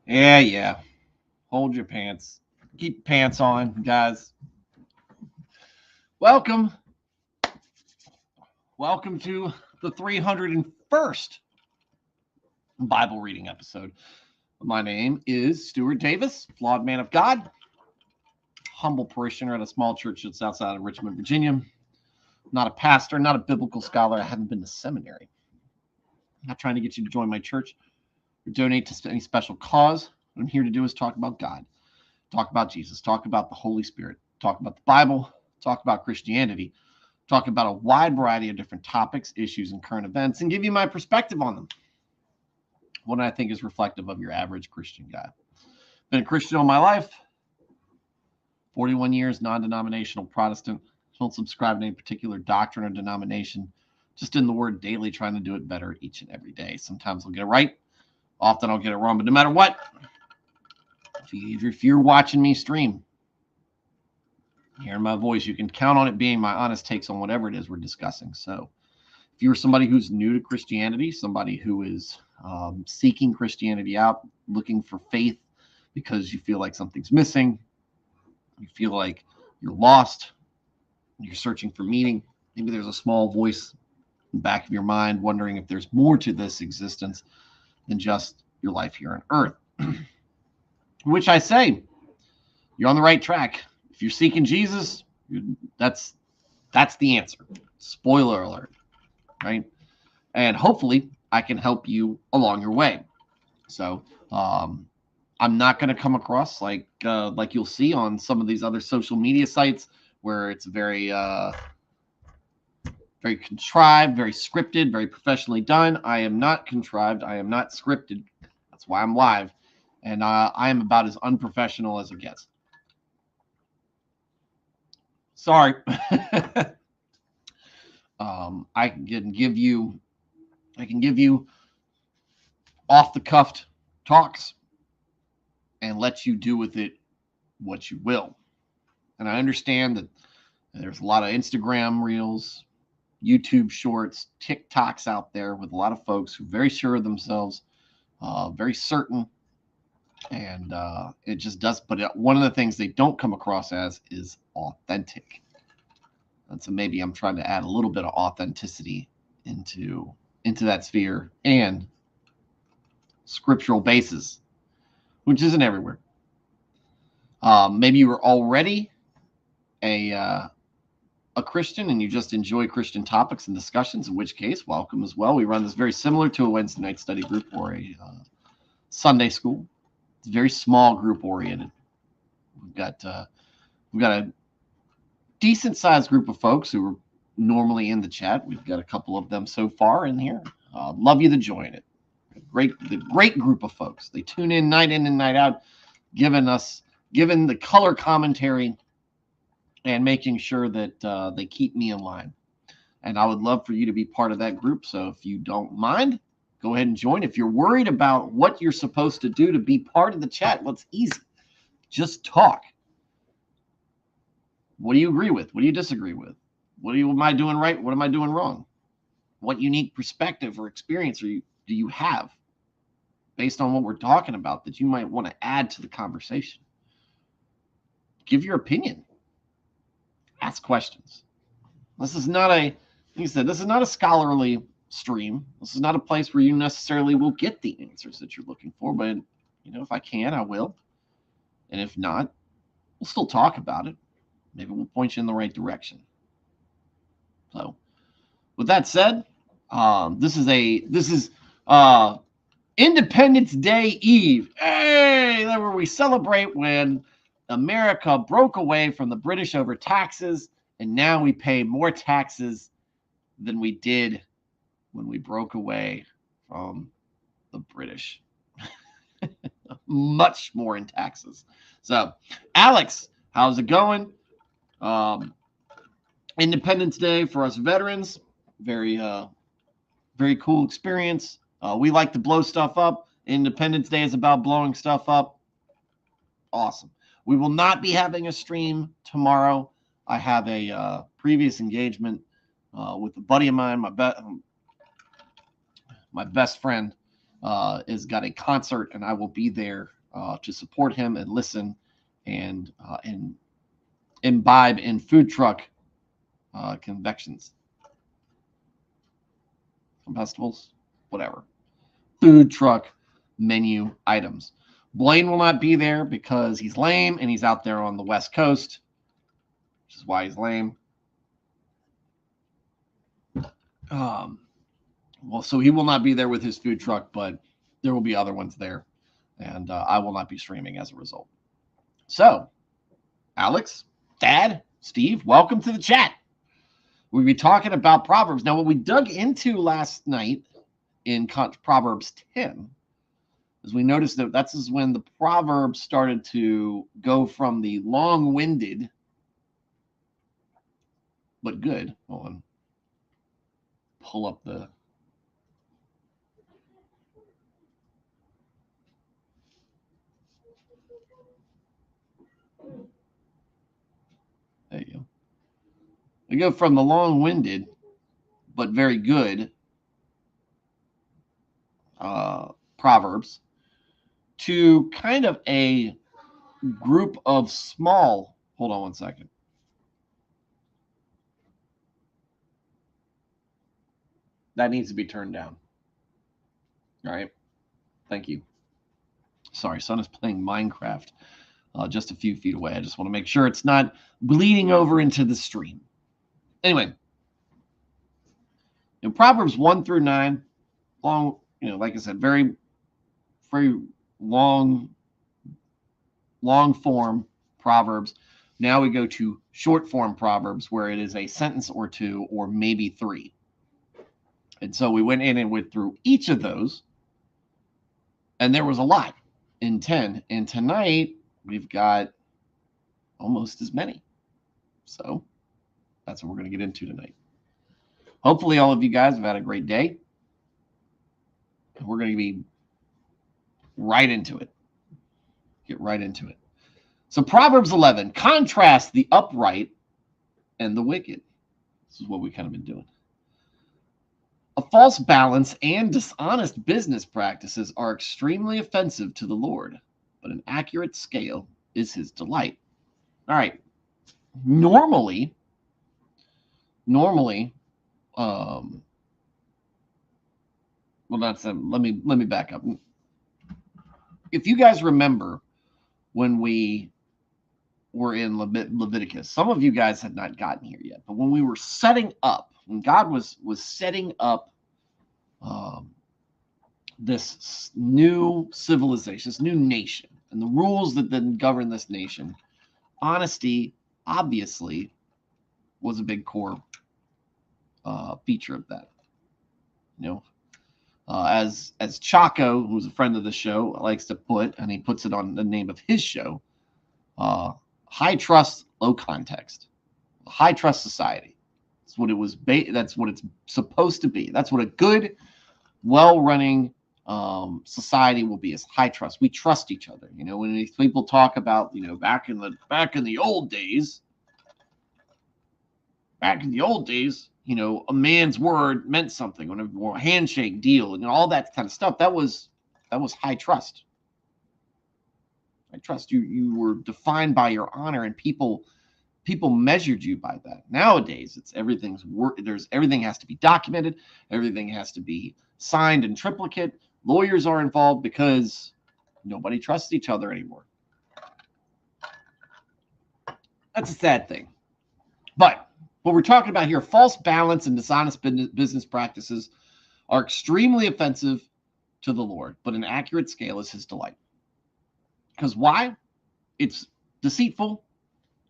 Yeah. Hold your pants. Keep pants on, guys. Welcome. Welcome to the 301st Bible reading episode. My name is Stuart Davis, flawed man of God, humble parishioner at a small church that's outside of Richmond, Virginia. Not a pastor, not a biblical scholar. I haven't been to seminary. I'm not trying to get you to join my church or donate to any special cause. What I'm here to do is talk about God, talk about Jesus, talk about the Holy Spirit, talk about the Bible, talk about Christianity, talk about a wide variety of different topics, issues, and current events, and give you my perspective on them. What I think is reflective of your average Christian guy. Been a Christian all my life, 41 years, non-denominational Protestant. Don't subscribe to any particular doctrine or denomination. Just in the word daily, trying to do it better each and every day. Sometimes I'll get it right. Often I'll get it wrong. But no matter what, if you're watching me stream, hearing my voice, you can count on it being my honest takes on whatever it is we're discussing. So if you're somebody who's new to Christianity, somebody who is seeking Christianity out, looking for faith because you feel like something's missing, you feel like you're lost, you're searching for meaning, maybe there's a small voice in the back of your mind wondering if there's more to this existence than just your life here on earth. Which I say, you're on the right track. If you're seeking Jesus, that's the answer. Spoiler alert, right? And hopefully I can help you along your way. So I'm not going to come across like you'll see on some of these other social media sites where it's very very contrived, very scripted, very professionally done. I am not contrived. I am not scripted. That's why I'm live. And I am about as unprofessional as it gets. Sorry. I can give you off the cuff talks and let you do with it what you will. And I understand that there's a lot of Instagram reels, YouTube shorts, TikToks out there with a lot of folks who are very sure of themselves, very certain. And it just does. But one of the things they don't come across as is authentic. And so maybe I'm trying to add a little bit of authenticity into that sphere and scriptural basis, which isn't everywhere. Maybe you were already a Christian and you just enjoy Christian topics and discussions, in which case, welcome as well. We run this very similar to a Wednesday night study group or a Sunday school. It's very small group oriented. We've got a decent sized group of folks who are normally in the chat. We've got a couple of them so far in here. Love you to join it. Great group of folks. They tune in and night out, giving the color commentary and making sure that they keep me in line. And I would love for you to be part of that group. So if you don't mind, go ahead and join. If you're worried about what you're supposed to do to be part of the chat, well, it's easy. Just talk. What do you agree with? What do you disagree with? What am I doing right? What am I doing wrong? What unique perspective or experience do you have based on what we're talking about that you might want to add to the conversation? Give your opinion. Ask questions. This is not like I said, this is not a scholarly stream. This is not a place where you necessarily will get the answers that you're looking for, but if I can, I will. And if not, we'll still talk about it. Maybe we'll point you in the right direction. So with that said, this is Independence Day Eve. Hey, that's where we celebrate when America broke away from the British over taxes, and now we pay more taxes than we did when we broke away from the British. Much more in taxes. So, Alex, how's it going? Independence Day for us veterans. Very cool experience. We like to blow stuff up. Independence Day is about blowing stuff up. Awesome. We will not be having a stream tomorrow. I have a previous engagement with a buddy of mine. My best friend has got a concert, and I will be there to support him and listen and imbibe in food truck convections, combustibles, whatever. Food truck menu items. Blaine will not be there because he's lame and he's out there on the West Coast, which is why he's lame. Well, so he will not be there with his food truck, but there will be other ones there, and I will not be streaming as a result. So, Alex, Dad, Steve, welcome to the chat. We'll be talking about Proverbs. Now, what we dug into last night in Proverbs 10 is we noticed that that's when the Proverbs started to go from the long-winded but good. Hold on. Pull up the... There you go. We go from the long-winded but very good Proverbs to kind of a group of small... Hold on one second. That needs to be turned down. All right. Thank you. Sorry, son is playing Minecraft just a few feet away. I just want to make sure it's not bleeding over into the stream. Anyway, in Proverbs 1 through 9, long, like I said, very, very long form Proverbs. Now we go to short form Proverbs where it is a sentence or two or maybe three. And so we went in and went through each of those, and there was a lot in 10. And tonight we've got almost as many. So that's what we're going to get into tonight. Hopefully all of you guys have had a great day. We're going to be right into it. Get right into it. So Proverbs 11, contrast the upright and the wicked. This is what we've kind of been doing. A false balance and dishonest business practices are extremely offensive to the Lord, but an accurate scale is his delight. All right. Normally, well, that's let me back up. If you guys remember when we were in Leviticus, some of you guys had not gotten here yet, but when we were setting up, when God was setting up this new civilization, this new nation, and the rules that then govern this nation, honesty obviously was a big core feature of that. As Chaco, who's a friend of the show, likes to put, and he puts it on the name of his show, high trust, low context. High trust society. That's what it was. That's what it's supposed to be. That's what a good, well-running society will be, is high trust. We trust each other. When these people talk about, back in the old days, a man's word meant something, or a handshake deal, and all that kind of stuff. That was high trust. High trust. You were defined by your honor, and people measured you by that. Nowadays, it's everything has to be documented, everything has to be signed in triplicate. Lawyers are involved because nobody trusts each other anymore. That's a sad thing. But what we're talking about here, false balance and dishonest business practices are extremely offensive to the Lord, but an accurate scale is his delight. Because why? It's deceitful,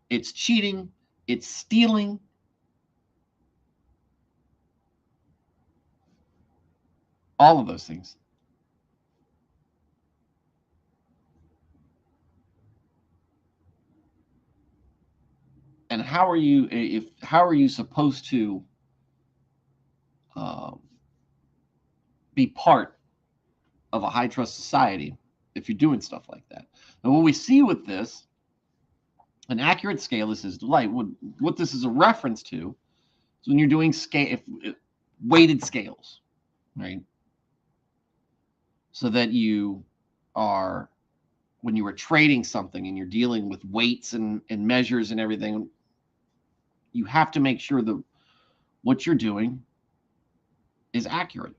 it's cheating, it's stealing. All of those things. And how are you supposed to be part of a high trust society if you're doing stuff like that? And what we see with this, an accurate scale is his delight. What this is a reference to is when you're doing weighted scales, right? So that you are when you were trading something and you're dealing with weights and measures and everything, you have to make sure that what you're doing is accurate.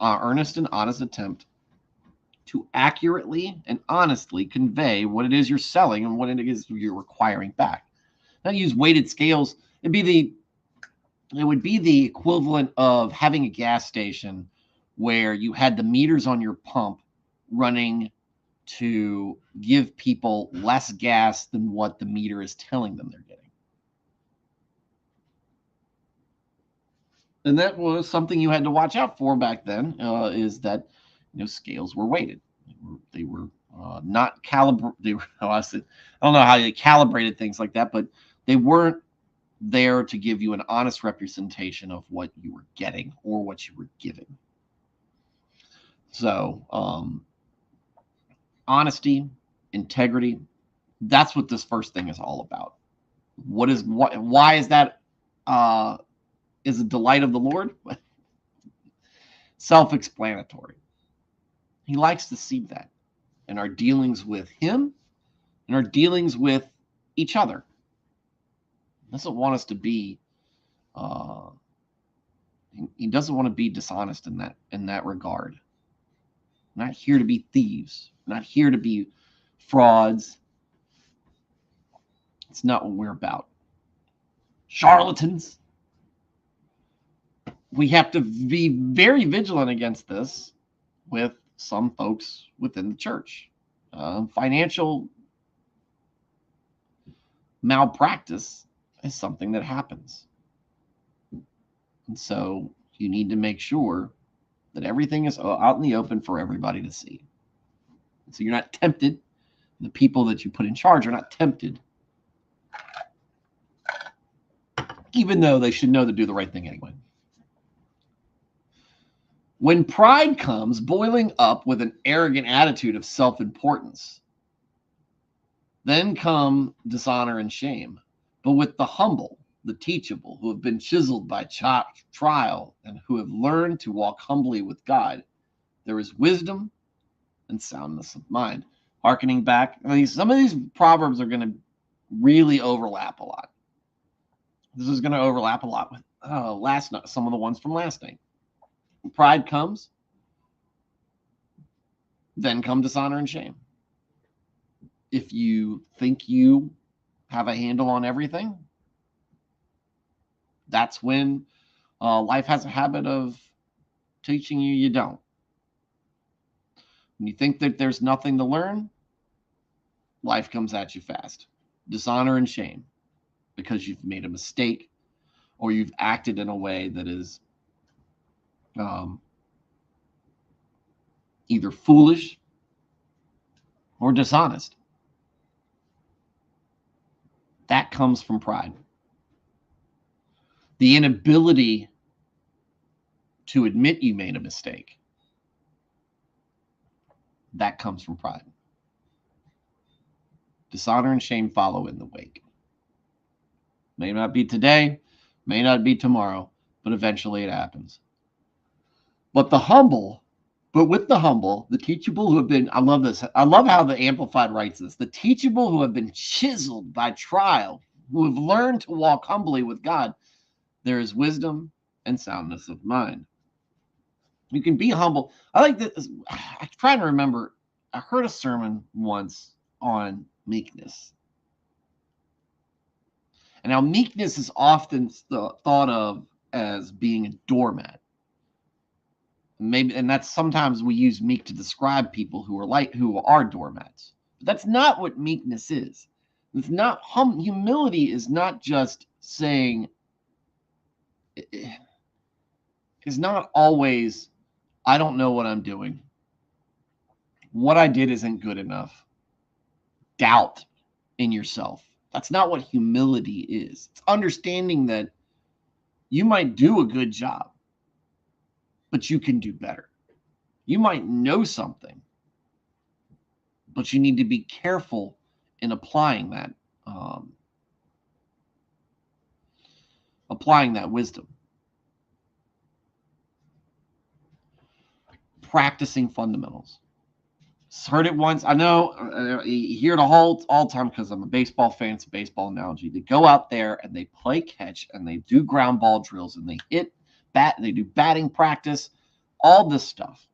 Earnest and honest attempt to accurately and honestly convey what it is you're selling and what it is you're requiring back. Now, use weighted scales. It would be the equivalent of having a gas station where you had the meters on your pump running to give people less gas than what the meter is telling them they're getting. And that was something you had to watch out for back then, is that scales were weighted. They were not calibrated. They were, I don't know how they calibrated things like that, but they weren't there to give you an honest representation of what you were getting or what you were giving. So honesty, integrity, that's what this first thing is all about. Why is that is a delight of the Lord? Self-explanatory. He likes to see that in our dealings with him and our dealings with each other. He doesn't want us to be he doesn't want to be dishonest in that regard. We're not here to be thieves. We're not here to be frauds. It's not what we're about. Charlatans. We have to be very vigilant against this with some folks within the church. Financial malpractice is something that happens. And so you need to make sure that everything is out in the open for everybody to see. And so you're not tempted. The people that you put in charge are not tempted, even though they should know to do the right thing anyway. When pride comes boiling up with an arrogant attitude of self-importance, then come dishonor and shame. But with the humble, the teachable, who have been chiseled by trial and who have learned to walk humbly with God, there is wisdom and soundness of mind. Harkening back, some of these proverbs are going to really overlap a lot. This is going to overlap a lot with some of the ones from last night. When pride comes, then come dishonor and shame. If you think you have a handle on everything, that's when life has a habit of teaching you you don't. When you think that there's nothing to learn, life comes at you fast. Dishonor and shame because you've made a mistake or you've acted in a way that is either foolish or dishonest. That comes from pride. The inability to admit you made a mistake, that comes from pride. Dishonor and shame follow in the wake. May not be today, may not be tomorrow, but eventually it happens. But with the humble, the teachable who have been, I love this. I love how the Amplified writes this. The teachable who have been chiseled by trial, who have learned to walk humbly with God, there is wisdom and soundness of mind. You can be humble. I like this. I'm trying to remember. I heard a sermon once on meekness. And now meekness is often thought of as being a doormat. And that's sometimes we use meek to describe people who are doormats. But that's not what meekness is. It's not humility is not just saying, it's not always, I don't know what I'm doing. What I did isn't good enough. Doubt in yourself. That's not what humility is. It's understanding that you might do a good job, but you can do better. You might know something, but you need to be careful in applying that wisdom. Practicing fundamentals. Heard it once. I know you hear it all the time because I'm a baseball fan. It's a baseball analogy. They go out there and they play catch and they do ground ball drills and they hit bat. They do batting practice, all this stuff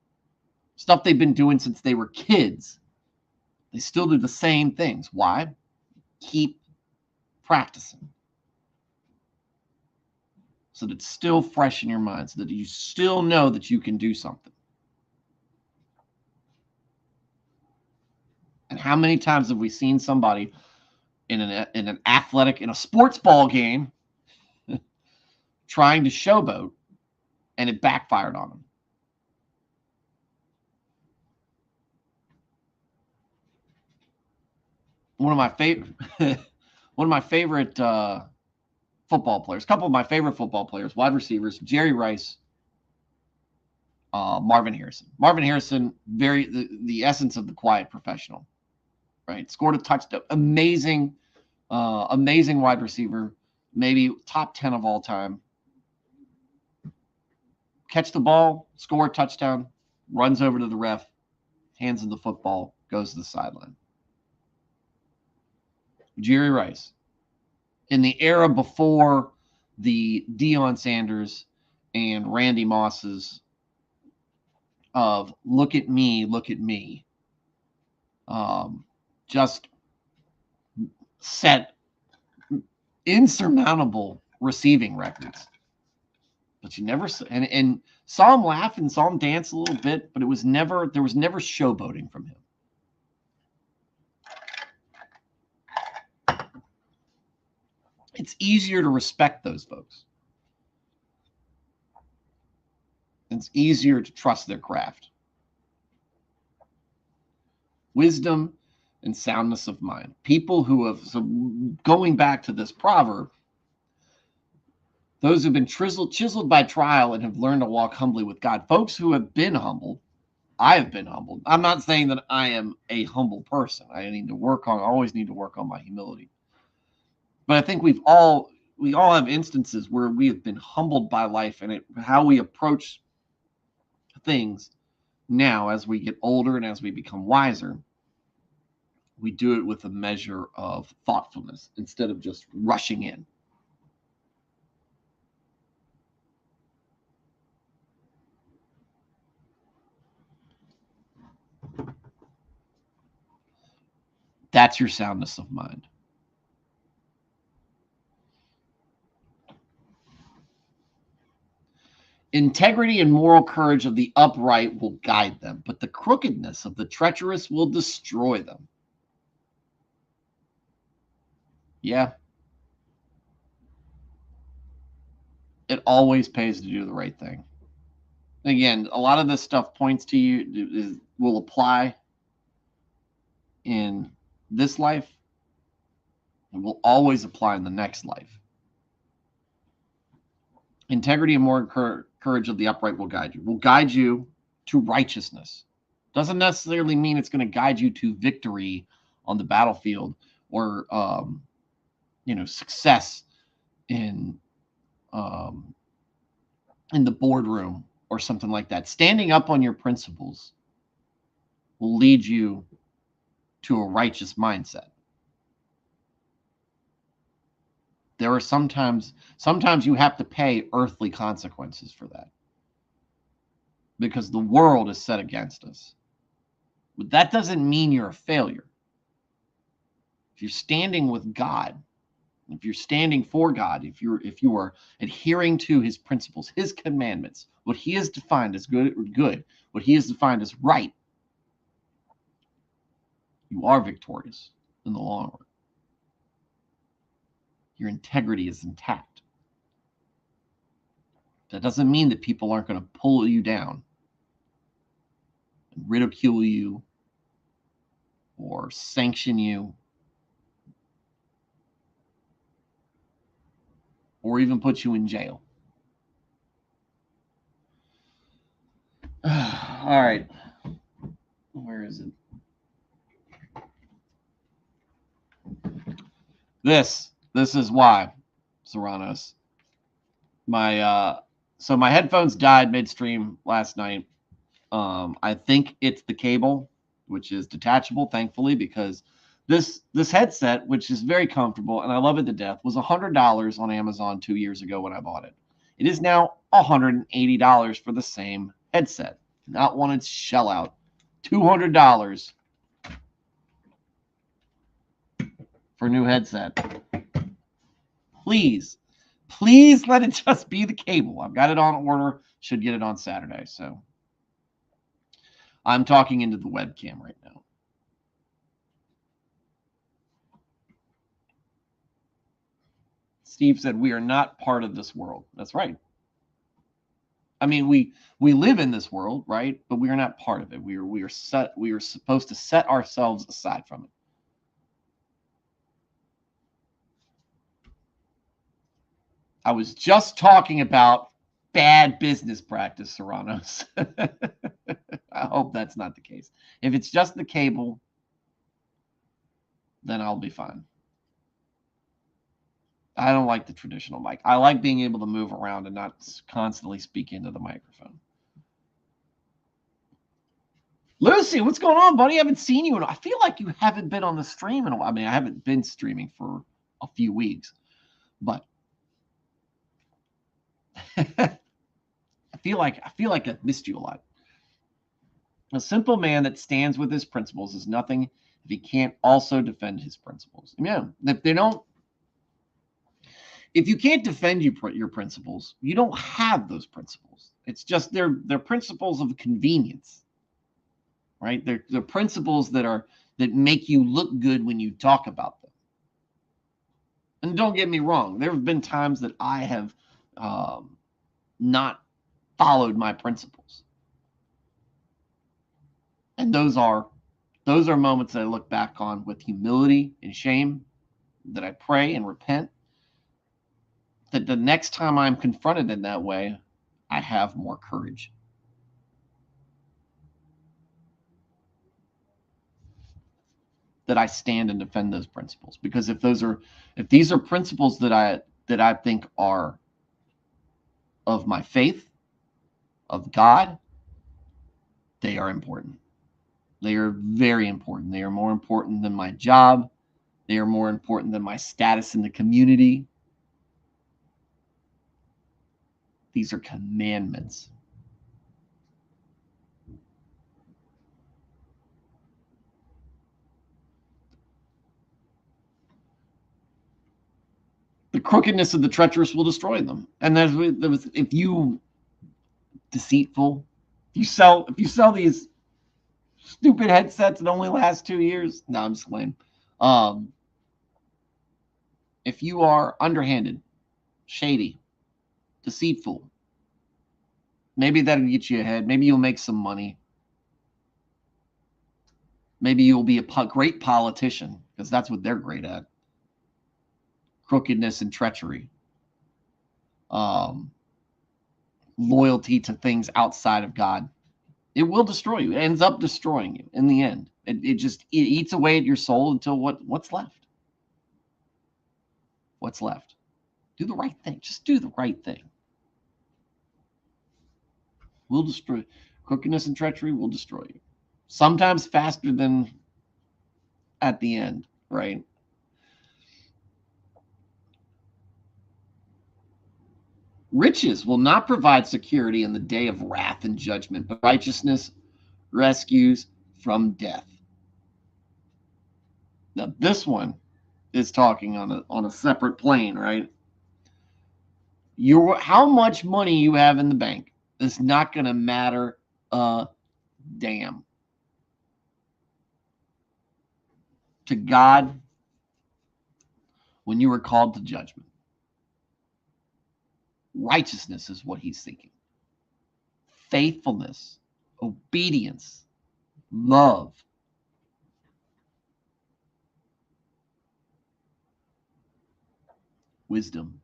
they've been doing since they were kids. They still do the same things. Why? Keep practicing so that it's still fresh in your mind, so that you still know that you can do something. And how many times have we seen somebody in a sports ball game trying to showboat and it backfired on them? One of my favorite football players, a couple of my favorite football players, wide receivers, Jerry Rice, Marvin Harrison. Marvin Harrison, the essence of the quiet professional, right? Scored a touchdown. Amazing wide receiver, maybe top 10 of all time. Catch the ball, score a touchdown, runs over to the ref, hands him the football, goes to the sideline. Jerry Rice. In the era before the Deion Sanders and Randy Mosses of look at me, just set insurmountable receiving records. But you never and saw him laugh and saw him dance a little bit, but there was never showboating from him. It's easier to respect those folks. It's easier to trust their craft. Wisdom and soundness of mind. People who have, so going back to this proverb, those who've been chiseled by trial and have learned to walk humbly with God. Folks who have been humbled. I have been humbled. I'm not saying that I am a humble person. I always need to work on my humility. But I think we all have instances where we have been humbled by life and how we approach things now as we get older and as we become wiser. We do it with a measure of thoughtfulness instead of just rushing in. That's your soundness of mind. Integrity and moral courage of the upright will guide them, but the crookedness of the treacherous will destroy them. Yeah. It always pays to do the right thing. Again, a lot of this stuff points to you, will apply in this life and will always apply in the next life. Integrity and moral courage of the upright will guide you. Will guide you to righteousness. Doesn't necessarily mean it's going to guide you to victory on the battlefield or success in the boardroom or something like that. Standing up on your principles will lead you to a righteous mindset. There are sometimes you have to pay earthly consequences for that because the world is set against us. But that doesn't mean you're a failure. If you're standing with God, if you're standing for God, if you are adhering to his principles, his commandments, what he has defined as good, what he has defined as right, you are victorious in the long run. Your integrity is intact. That doesn't mean that people aren't going to pull you down and ridicule you or sanction you or even put you in jail. All right. Where is it? This is why, Serranos. So my headphones died midstream last night. I think it's the cable. which is detachable, thankfully, because this headset, which is very comfortable and I love it to death, was $100 on Amazon 2 years ago when I bought it. It is now $180 for the same headset. Not want to shell out $200 for a new headset. Please let it just be the cable. I've got it on order. Should get it on Saturday. So I'm talking into the webcam right now. Steve said, we are not part of this world. That's right. I mean, we live in this world, right? But we are not part of it. We are supposed to set ourselves aside from it. I was just talking about bad business practice, Serranos. I hope that's not the case. If it's just the cable, then I'll be fine. I don't like the traditional mic. I like being able to move around and not constantly speak into the microphone. Lucy, what's going on, buddy? I haven't seen you. I feel like you haven't been on the stream in a while. I mean, I haven't been streaming for a few weeks, but I feel like I've missed you a lot. A simple man that stands with his principles is nothing if he can't also defend his principles. Yeah, if you can't defend your principles, you don't have those principles. It's just they're principles of convenience, right? They're principles that make you look good when you talk about them. And don't get me wrong, there have been times that I have not followed my principles. And those are moments that I look back on with humility and shame, that I pray and repent, that the next time I'm confronted in that way, I have more courage. That I stand and defend those principles. Because if these are principles that I think are of my faith, of God, they are important. They are very important. They are more important than my job. They are more important than my status in the community. These are commandments. The crookedness of the treacherous will destroy them. And if you deceitful, if you sell these stupid headsets that only last 2 years, no, I'm just lame. If you are underhanded, shady, deceitful, maybe that'll get you ahead. Maybe you'll make some money. Maybe you'll be a great politician, because that's what they're great at. Crookedness and treachery. Loyalty to things outside of God. It will destroy you. It ends up destroying you in the end. It eats away at your soul until what's left? What's left? Do the right thing. Just do the right thing. Will destroy. Crookedness and treachery will destroy you. Sometimes faster than at the end, right? Riches will not provide security in the day of wrath and judgment, but righteousness rescues from death. Now, this one is talking on a separate plane, right? How much money you have in the bank is not going to matter a damn to God when you are called to judgment. Righteousness is what he's seeking. Faithfulness, obedience, love. Wisdom.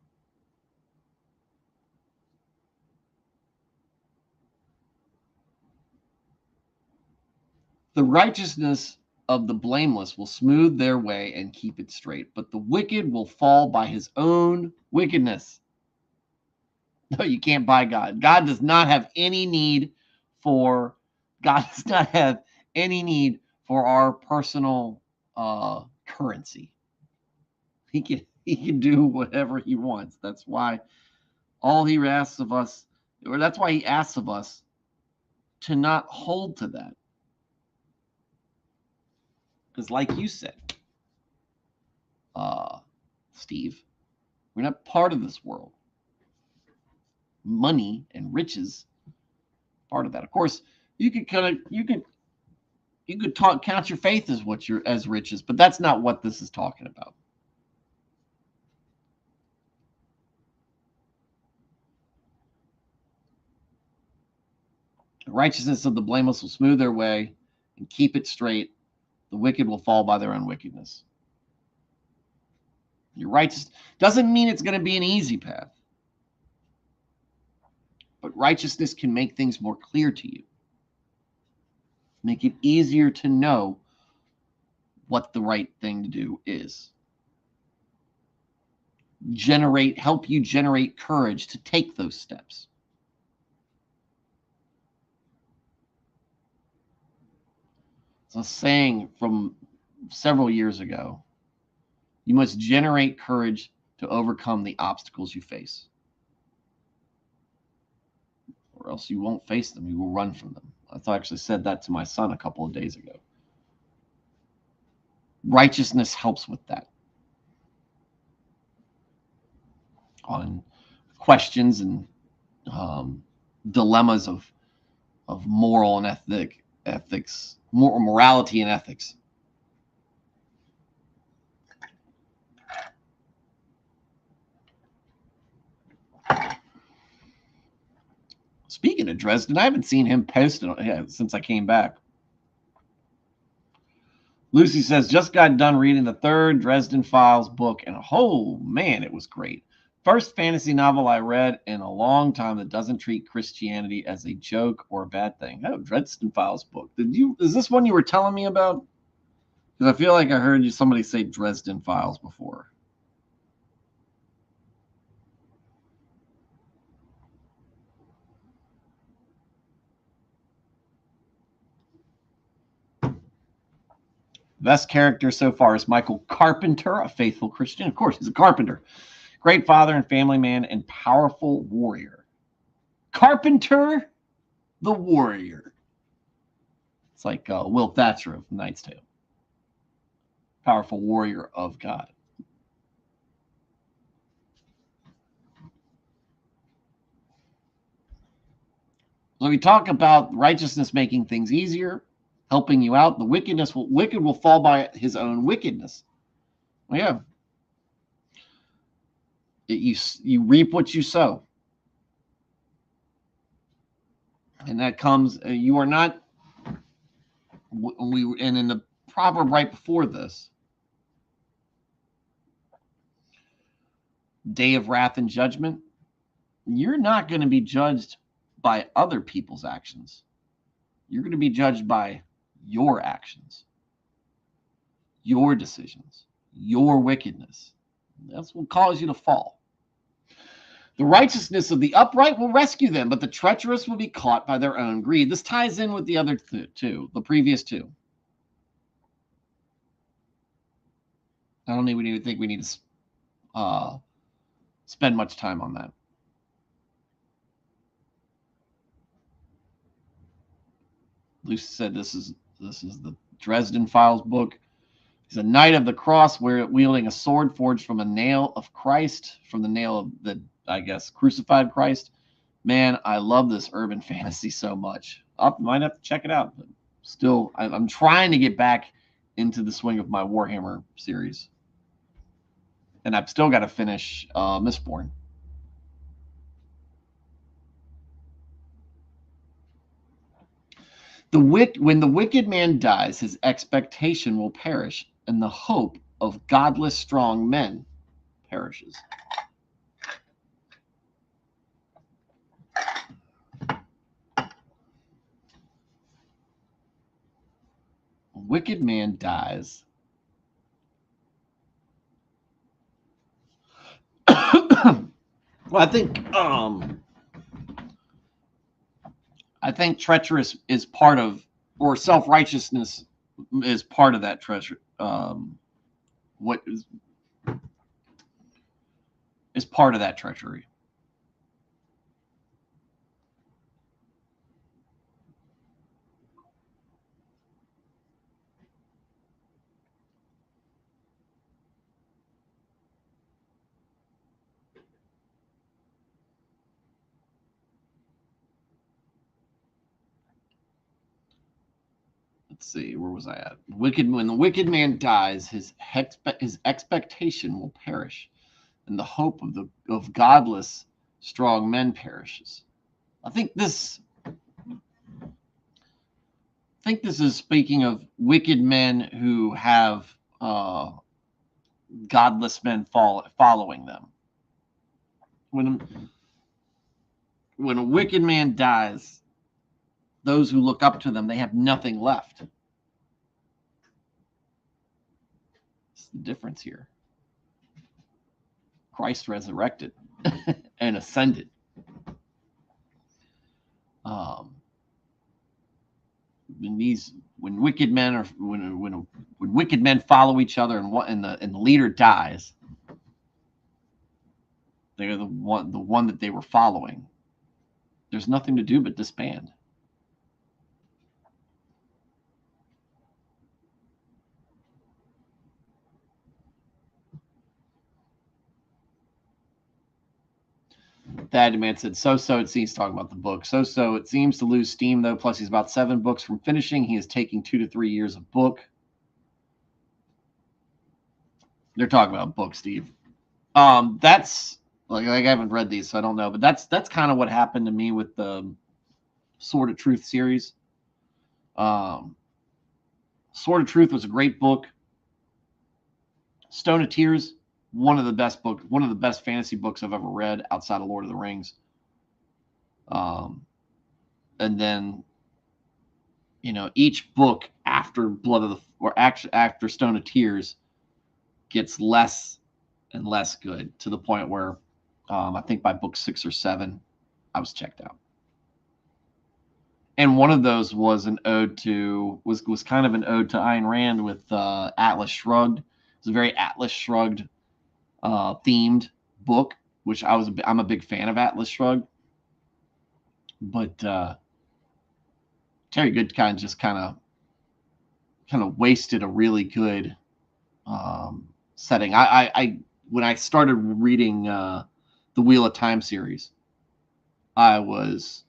The righteousness of the blameless will smooth their way and keep it straight, but the wicked will fall by his own wickedness. No, you can't buy God. God does not have any need for for our personal currency. He can do whatever he wants. That's why all he asks of us, or that's why he asks of us to not hold to that. Because like you said, Steve, we're not part of this world. Money and riches, part of that. Of course, you could count your faith as what you're as riches, but that's not what this is talking about. The righteousness of the blameless will smooth their way and keep it straight. The wicked will fall by their own wickedness. Your righteous doesn't mean it's going to be an easy path, but righteousness can make things more clear to you, make it easier to know what the right thing to do is. Help you generate courage to take those steps. It's a saying from several years ago. You must generate courage to overcome the obstacles you face, or else you won't face them. You will run from them. I actually said that to my son a couple of days ago. Righteousness helps with that. On questions and dilemmas of moral and ethics, morality and ethics. Speaking of Dresden, I haven't seen him post since I came back. Lucy says, just got done reading the 3rd Dresden Files book, and oh man, it was great. First fantasy novel I read in a long time that doesn't treat Christianity as a joke or a bad thing. Oh, Dresden Files book. Is this one you were telling me about? Because I feel like I heard somebody say Dresden Files before. Best character so far is Michael Carpenter, a faithful Christian. Of course, he's a carpenter. Great father and family man and powerful warrior. Carpenter the warrior. It's like Will Thatcher of Knight's Tale. Powerful warrior of God. So we talk about righteousness making things easier, helping you out. The wicked will fall by his own wickedness. Well, yeah. You reap what you sow. And that comes, you are not, and in the proverb right before this, day of wrath and judgment, you're not going to be judged by other people's actions. You're going to be judged by your actions, your decisions, your wickedness. That's what causes you to fall. The righteousness of the upright will rescue them, but the treacherous will be caught by their own greed. This ties in with the other two, the previous two. I don't even think we need to spend much time on that. Lucy said this is the Dresden Files book. He's a knight of the cross, wielding a sword forged from a nail of Christ, from the nail of the, I guess, crucified Christ. Man, I love this urban fantasy so much. I might have to check it out, but still, I'm trying to get back into the swing of my Warhammer series. And I've still got to finish Mistborn. When the wicked man dies, his expectation will perish, and the hope of godless strong men perishes. A wicked man dies. Well, I think treacherous is part of, or self-righteousness is part of that treasure. What is part of that treachery? Let's see, where was I at? When the wicked man dies, his expectation will perish, and the hope of godless strong men perishes. I think this is speaking of wicked men who have godless men following them. When a wicked man dies, those who look up to them, they have nothing left. It's the difference here. Christ resurrected and ascended. When wicked men are when wicked men follow each other and the leader dies, they're the one that they were following. There's nothing to do but disband. That man said, so it seems talking about the book. So it seems to lose steam though. Plus, he's about 7 books from finishing. He is taking 2 to 3 years a book. They're talking about book, Steve. That's like I haven't read these, so I don't know. But that's kind of what happened to me with the Sword of Truth series. Sword of Truth was a great book. Stone of Tears, one of the best fantasy books I've ever read outside of Lord of the Rings. And then, each book after after Stone of Tears gets less and less good, to the point where I think by book 6 or 7, I was checked out. And one of those was kind of an ode to Ayn Rand with Atlas Shrugged. It's a very Atlas Shrugged themed book, which I'm a big fan of Atlas Shrugged. But Terry Goodkind just kind of wasted a really good setting. When I started reading the Wheel of Time series, I was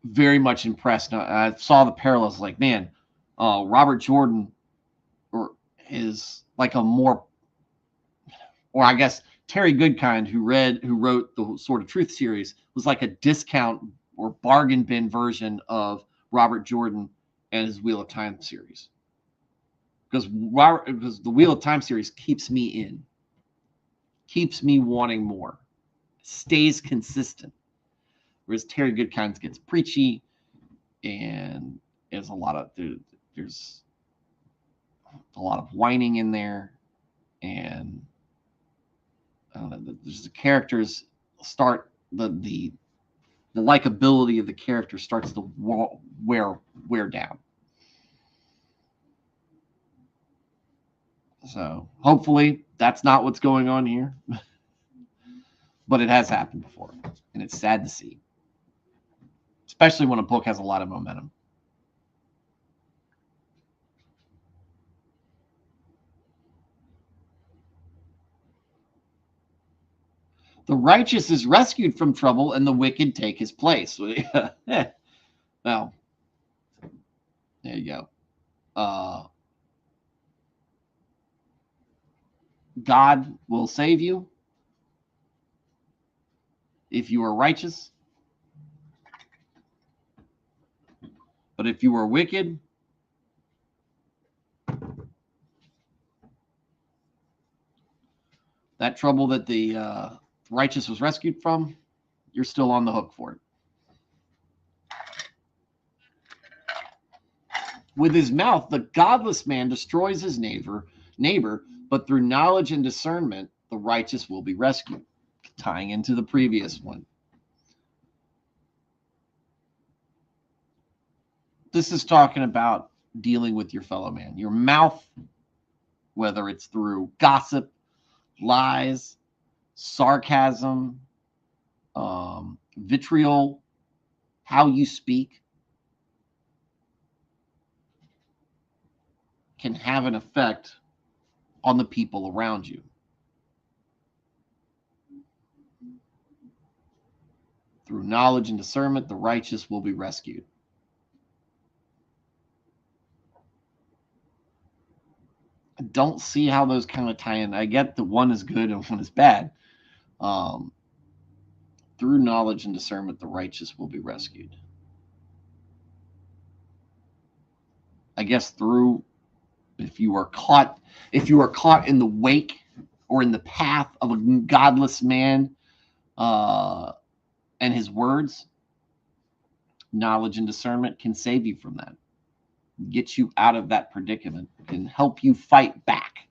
very much impressed. I saw the parallels. Like, man, Robert Jordan is like or I guess Terry Goodkind, who wrote the Sword of Truth series, was like a discount or bargain bin version of Robert Jordan and his Wheel of Time series. Because the Wheel of Time series keeps me wanting more, stays consistent. Whereas Terry Goodkind gets preachy, and there's a lot of whining in there, and the characters start the likability of the character starts to wear down. So hopefully that's not what's going on here, but it has happened before, and it's sad to see, especially when a book has a lot of momentum. The righteous is rescued from trouble, and the wicked take his place. Well, there you go. God will save you if you are righteous. But if you are wicked, that trouble that the righteous was rescued from, you're still on the hook for it. With his mouth, the godless man destroys his neighbor, but through knowledge and discernment, the righteous will be rescued. Tying into the previous one. This is talking about dealing with your fellow man. Your mouth, whether it's through gossip, lies, sarcasm, vitriol, how you speak, can have an effect on the people around you. Through knowledge and discernment, the righteous will be rescued. I don't see how those kind of tie in. I get that one is good and one is bad. Through knowledge and discernment, the righteous will be rescued. I guess through, if you are caught in the wake or in the path of a godless man and his words, knowledge and discernment can save you from that, get you out of that predicament, can help you fight back.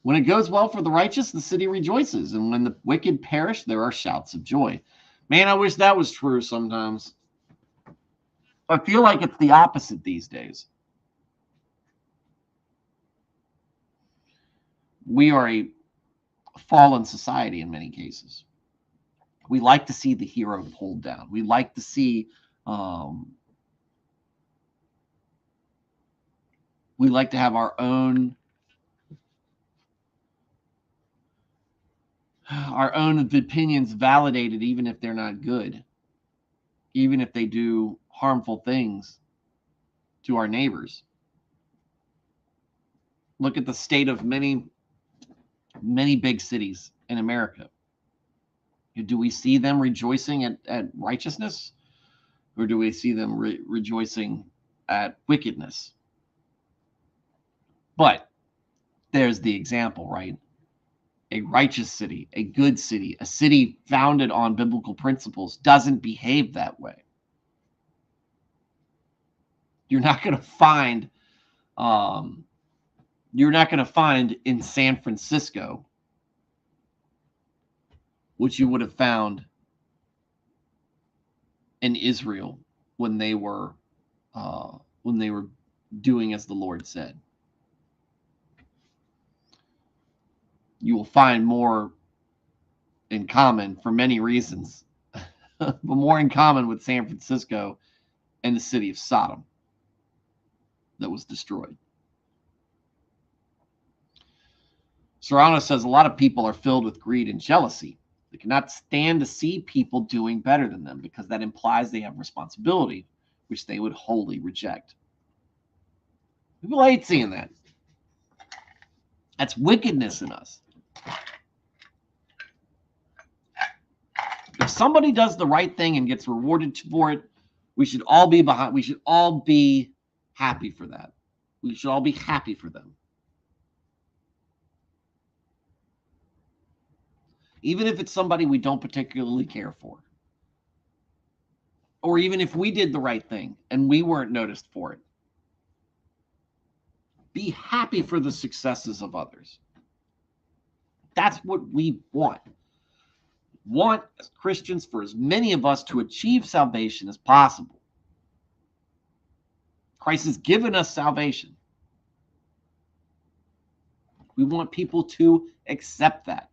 When it goes well for the righteous, the city rejoices, and when the wicked perish, there are shouts of joy. Man, I wish that was true sometimes. I feel like it's the opposite these days. We are a fallen society in many cases. We like to see the hero pulled down. We like to see we like to have our own opinions validated, even if they're not good, even if they do harmful things to our neighbors. Look at the state of many big cities in America. Do we see them rejoicing at righteousness, or do we see them rejoicing at wickedness? But there's the example, right? A righteous city, a good city, a city founded on biblical principles doesn't behave that way. You're not going to find in San Francisco what you would have found in Israel when they were doing as the Lord said. You will find more in common for many reasons, but more in common with San Francisco and the city of Sodom that was destroyed. Serrano says a lot of people are filled with greed and jealousy. They cannot stand to see people doing better than them because that implies they have responsibility, which they would wholly reject. People hate seeing that. That's wickedness in us. If somebody does the right thing and gets rewarded for it, we should all be behind. We should all be happy for that. We should all be happy for them. Even if it's somebody we don't particularly care for. Or even if we did the right thing and we weren't noticed for it. Be happy for the successes of others. That's what we want. Want as Christians for as many of us to achieve salvation as possible. Christ has given us salvation. We want people to accept that.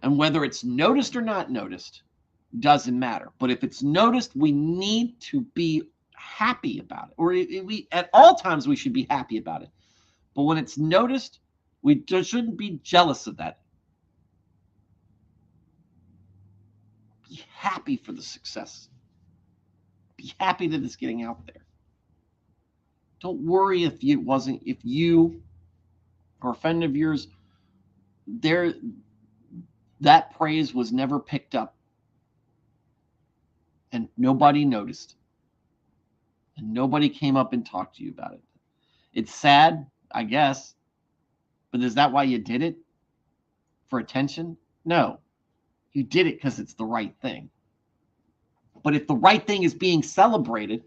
And whether it's noticed or not noticed doesn't matter. But if it's noticed, we need to be happy about it. Or we at all times we should be happy about it. But when it's noticed, we shouldn't be jealous of that. Be happy for the success. Be happy that it's getting out there. Don't worry if you or a friend of yours, that praise was never picked up and nobody noticed and nobody came up and talked to you about it. It's sad, I guess, but is that why you did it? For attention? No. You did it because it's the right thing. But if the right thing is being celebrated,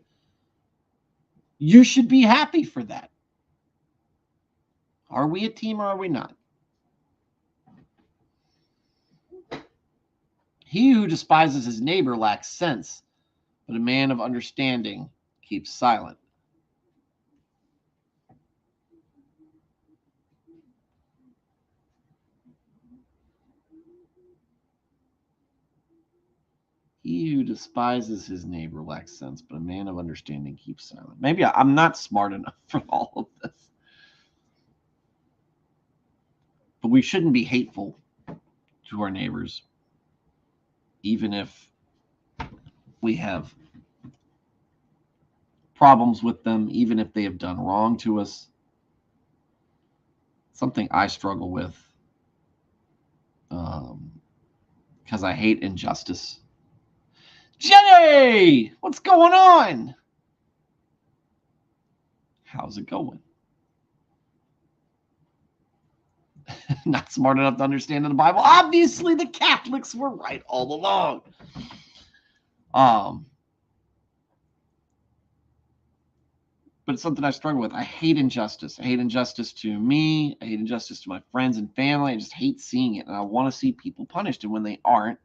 you should be happy for that. Are we a team or are we not? He who despises his neighbor lacks sense, but a man of understanding keeps silent. He who despises his neighbor lacks sense, but a man of understanding keeps silent. Maybe I'm not smart enough for all of this. But we shouldn't be hateful to our neighbors, even if we have problems with them, even if they have done wrong to us. Something I struggle with because I hate injustice. Jenny, what's going on? How's it going? Not smart enough to understand the Bible. Obviously, the Catholics were right all along. But it's something I struggle with. I hate injustice. I hate injustice to me. I hate injustice to my friends and family. I just hate seeing it. And I want to see people punished. And when they aren't,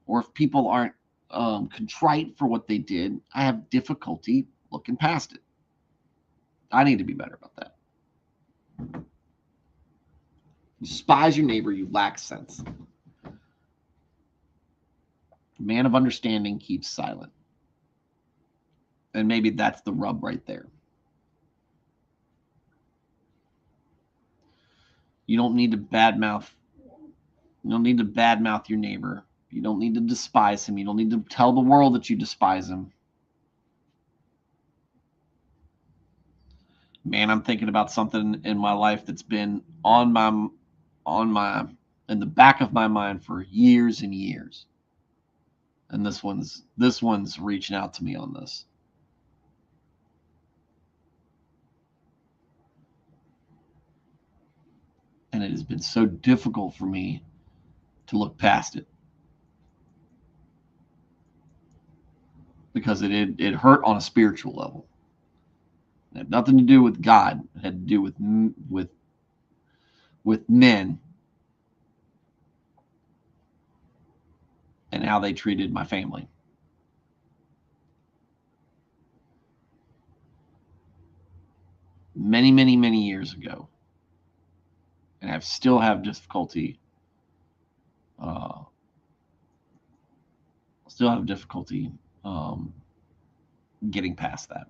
or if people aren't contrite for what they did, I have difficulty looking past it. I need to be better about that. You despise your neighbor, you lack sense. The man of understanding keeps silent. And maybe that's the rub right there. You don't need to badmouth. You don't need to badmouth your neighbor. You don't need to despise him. You don't need to tell the world that you despise him. Man, I'm thinking about something in my life that's been in the back of my mind for years and years. And this one's reaching out to me on this. And it has been so difficult for me to look past it. Because it hurt on a spiritual level. It had nothing to do with God. It had to do with men and how they treated my family. Many, many, many years ago. And I still have difficulty. Getting past that.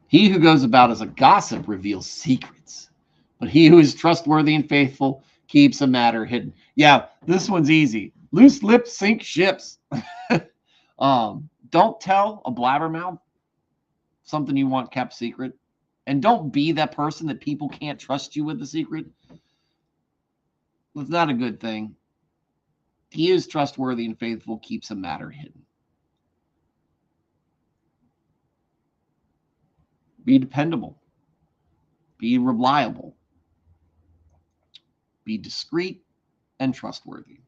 He who goes about as a gossip reveals secrets, but he who is trustworthy and faithful keeps a matter hidden. Yeah, this one's easy. Loose lips sink ships. Don't tell a blabbermouth something you want kept secret. And don't be that person that people can't trust you with the secret. It's not a good thing. He is trustworthy and faithful, keeps a matter hidden. Be dependable. Be reliable. Be discreet and trustworthy.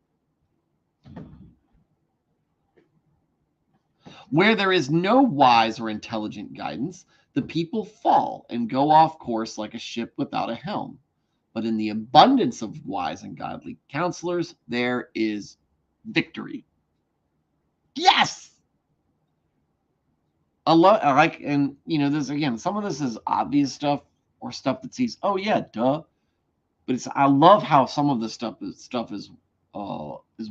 Where there is no wise or intelligent guidance, the people fall and go off course like a ship without a helm. But in the abundance of wise and godly counselors, there is victory. Yes! And this again, some of this is obvious stuff or stuff that sees, oh yeah, duh. But I love how some of this stuff is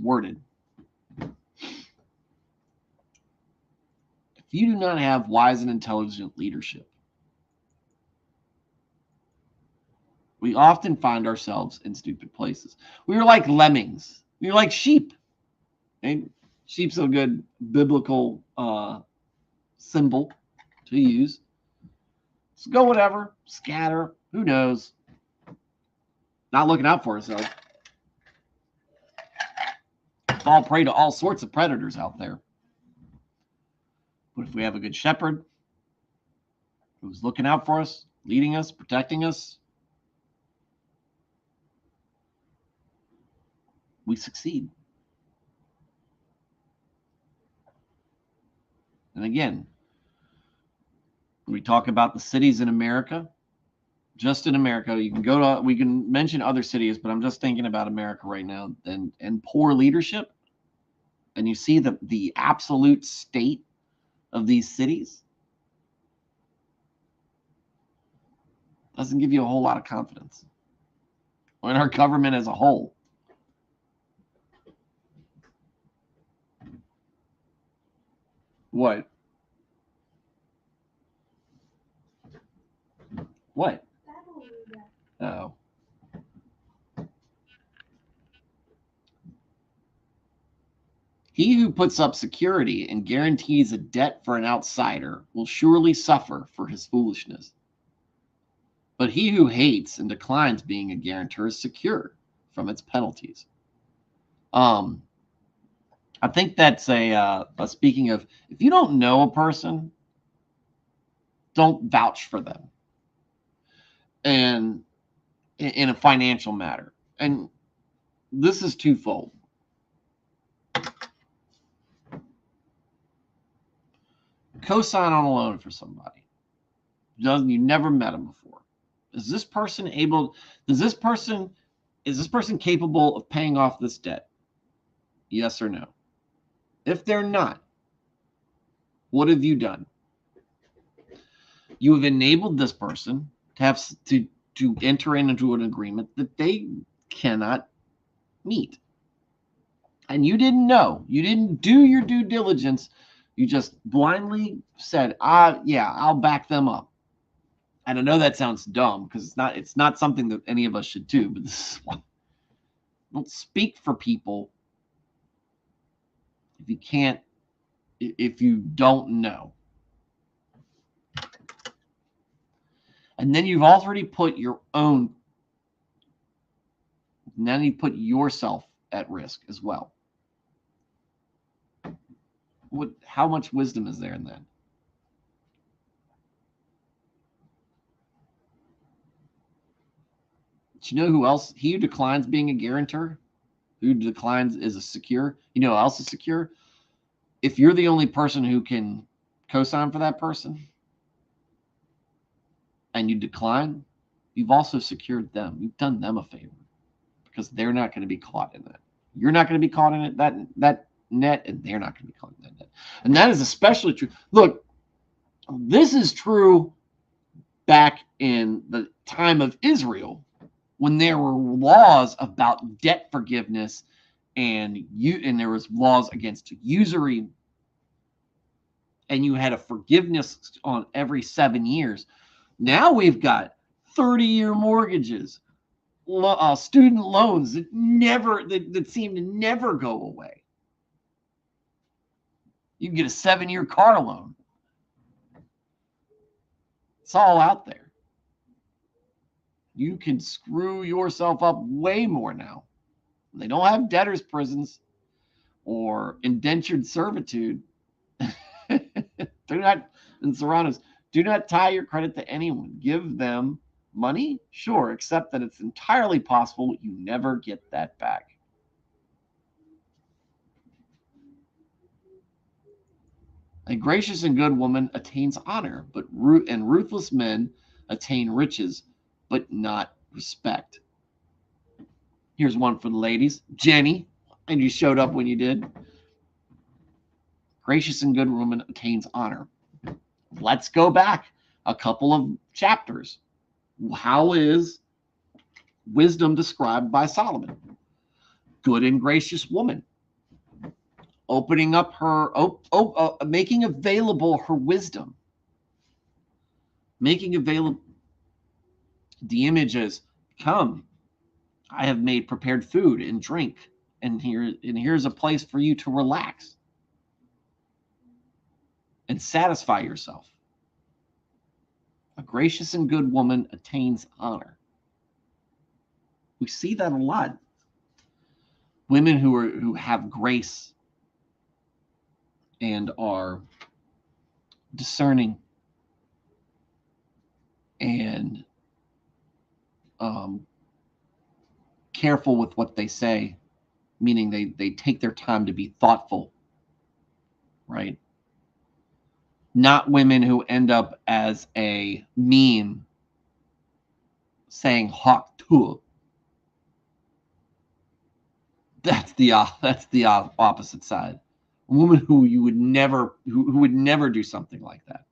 worded. If you do not have wise and intelligent leadership, we often find ourselves in stupid places. We are like lemmings. We are like sheep. And sheep's a good biblical symbol to use. So go whatever, scatter, who knows. Not looking out for ourselves. Fall prey to all sorts of predators out there. But if we have a good shepherd who's looking out for us, leading us, protecting us, we succeed. And again, when we talk about the cities in America just in America. You can go to, we can mention other cities, but I'm just thinking about America right now, and poor leadership. And you see the absolute state of these cities, doesn't give you a whole lot of confidence in our government as a whole. What? What? Oh. He who puts up security and guarantees a debt for an outsider will surely suffer for his foolishness. But he who hates and declines being a guarantor is secure from its penalties. I think that's speaking of, if you don't know a person, don't vouch for them. And in a financial matter. And this is twofold. Co-sign on a loan for somebody. You never met them before. Is this person capable of paying off this debt? Yes or no? If they're not, what have you done? You have enabled this person to have to enter into an agreement that they cannot meet. And you didn't know. You didn't do your due diligence. You just blindly said, yeah, I'll back them up. And I know that sounds dumb because it's not something that any of us should do, but this is why. Don't speak for people if you don't know. And then you've already put yourself at risk as well. How much wisdom is there in that? Do you know who else? He who declines being a guarantor, who declines is a secure. You know who else is secure? If you're the only person who can co-sign for that person and you decline, you've also secured them. You've done them a favor because they're not going to be caught in that. You're not going to be caught in it, that net, and they're not going to be caught in that net. And that is especially true. Look, this is true back in the time of Israel when there were laws about debt forgiveness and there was laws against usury, and you had a forgiveness on every 7 years. Now we've got 30-year mortgages, student loans that seem to never go away. You can get a 7-year car loan. It's all out there. You can screw yourself up way more now. They don't have debtors' prisons or indentured servitude. In Serranos, do not tie your credit to anyone. Give them money, sure, except that it's entirely possible you never get that back. A gracious and good woman attains honor, and ruthless men attain riches, but not respect. Here's one for the ladies. Jenny, and you showed up when you did. Gracious and good woman attains honor. Let's go back a couple of chapters. How is wisdom described by Solomon? Good and gracious woman. Opening up her, making available her wisdom. Making available the images. Come, I have made prepared food and drink, and here's a place for you to relax and satisfy yourself. A gracious and good woman attains honor. We see that a lot. Women who have grace and are discerning and careful with what they say, meaning they take their time to be thoughtful, right? Not women who end up as a meme saying hawk to. That's the opposite side. A woman who you would never who would never do something like that.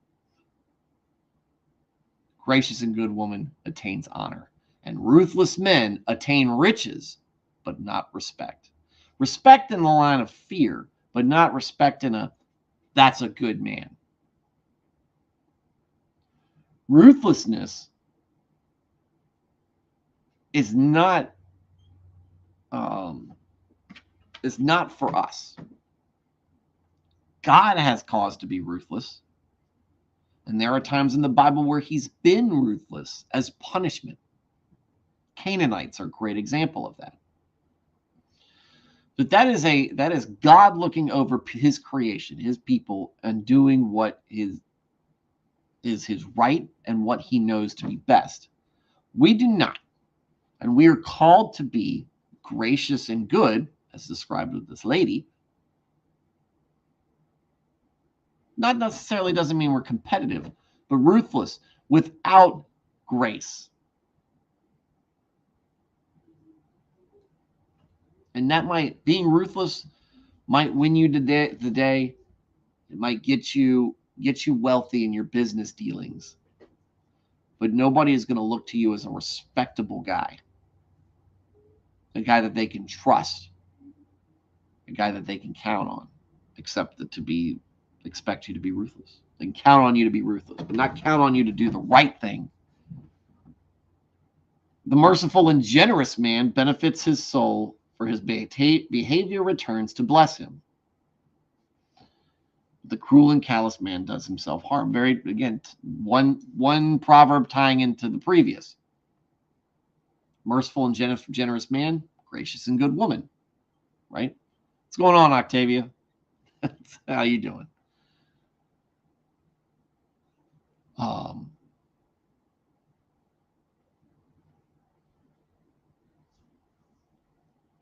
Gracious and good woman attains honor, and ruthless men attain riches, but not respect. Respect in the line of fear, but not respect in a that's a good man. Ruthlessness is not for us. God has cause to be ruthless. And there are times in the Bible where he's been ruthless as punishment. Canaanites are a great example of that. But that is God looking over his creation, his people, and doing what is his right and what he knows to be best. We do not. And we are called to be gracious and good, as described with this lady. Not necessarily doesn't mean we're competitive, but ruthless without grace. And that being ruthless might win you the day. It might get you wealthy in your business dealings. But nobody is going to look to you as a respectable guy. A guy that they can trust. A guy that they can count on. Expect you to be ruthless. They can count on you to be ruthless, but not count on you to do the right thing. The merciful and generous man benefits his soul, for his behavior returns to bless him. The cruel and callous man does himself harm. One proverb tying into the previous. Merciful and generous man, gracious and good woman. Right? What's going on, Octavia? How you doing?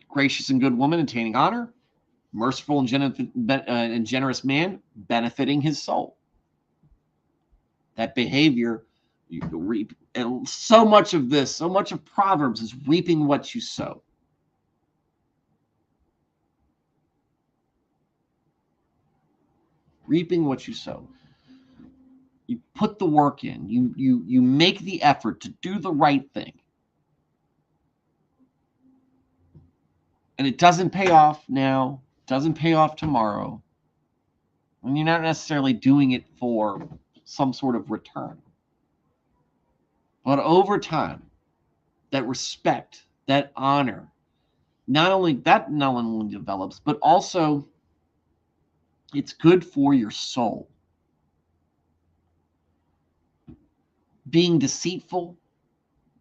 Gracious and good woman attaining honor. Merciful and generous man benefiting his soul. That behavior, you reap. And so much of Proverbs is reaping what you sow. Reaping what you sow. You put the work in. You make the effort to do the right thing. And it doesn't pay off now, doesn't pay off tomorrow. And you're not necessarily doing it for some sort of return. But over time, that respect, that honor, not only develops, but also it's good for your soul. Being deceitful,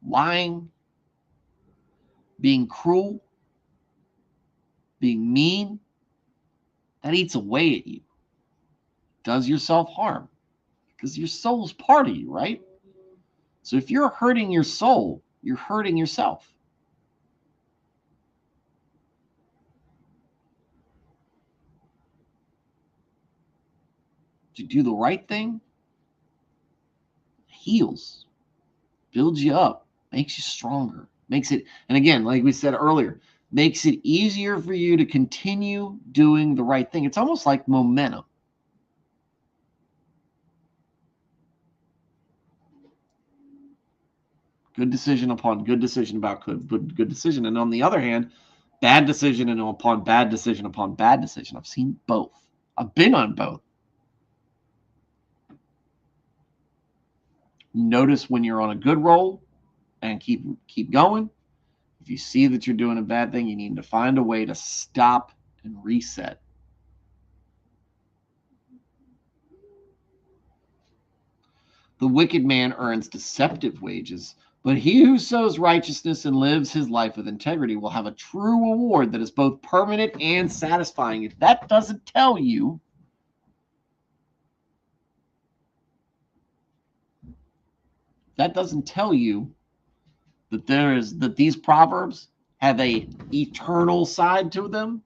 lying, being cruel, being mean, that eats away at you. Does yourself harm. Because your soul's part of you, right? So if you're hurting your soul, you're hurting yourself. To do the right thing, heals, builds you up, makes you stronger, makes it, and again, like we said earlier, makes it easier for you to continue doing the right thing. It's almost like momentum. Good decision upon good decision about good decision. And on the other hand, bad decision and upon bad decision upon bad decision. I've seen both. I've been on both. Notice when you're on a good roll and keep going. If you see that you're doing a bad thing, you need to find a way to stop and reset. The wicked man earns deceptive wages, but he who sows righteousness and lives his life with integrity will have a true reward that is both permanent and satisfying. If that doesn't tell you that these proverbs have a eternal side to them,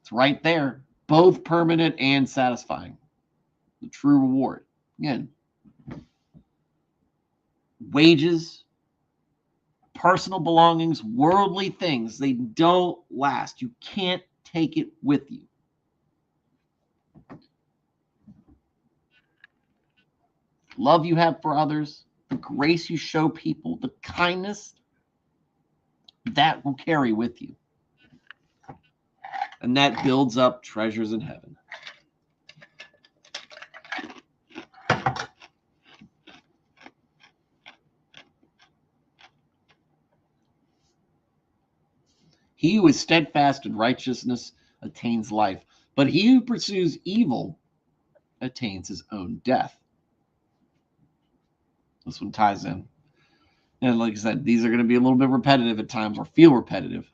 it's right there, both permanent and satisfying. the true reward. Again, wages, personal belongings, worldly things, they don't last. You can't take it with you. Love you have for others, the grace you show people, the kindness, that will carry with you. And that builds up treasures in heaven. He who is steadfast in righteousness attains life, but he who pursues evil attains his own death. This one ties in. And like I said, these are going to be a little bit repetitive at times or feel repetitive.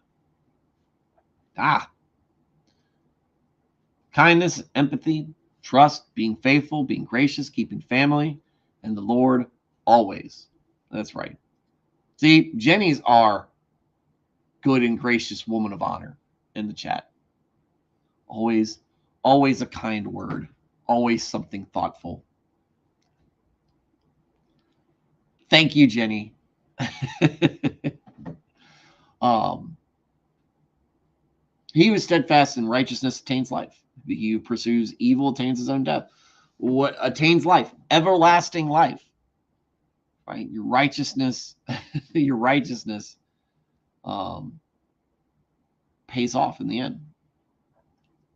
Kindness, empathy, trust, being faithful, being gracious, keeping family, and the Lord always. That's right. See, Jenny's our good and gracious woman of honor in the chat. Always a kind word. Always something thoughtful. Thank you, Jenny. He who is steadfast in righteousness attains life. He who pursues evil attains his own death. What attains life? Everlasting life. Right? Your righteousness, pays off in the end.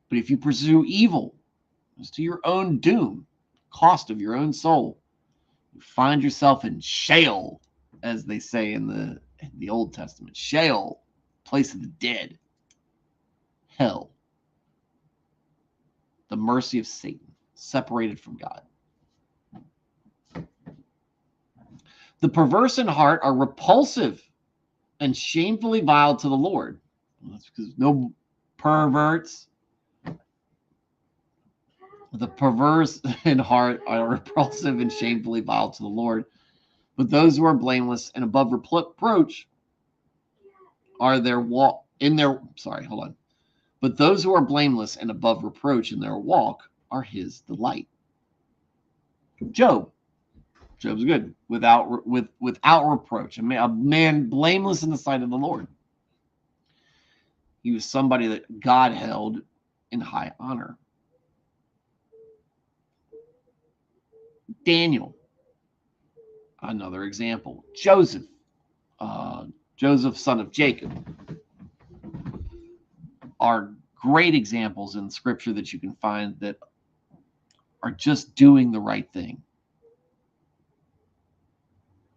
But if you pursue evil, it's to your own doom, cost of your own soul. You find yourself in Sheol, as they say in the Old Testament. Sheol, place of the dead. Hell. The mercy of Satan, separated from God. The perverse in heart are repulsive and shamefully vile to the Lord. That's because no perverts. The perverse in heart are repulsive and shamefully vile to the Lord. But those who are blameless and above reproach are But those who are blameless and above reproach in their walk are his delight. Job's good, without reproach. A man blameless in the sight of the Lord. He was somebody that God held in high honor. Daniel, another example. Joseph, son of Jacob, are great examples in Scripture that you can find that are just doing the right thing.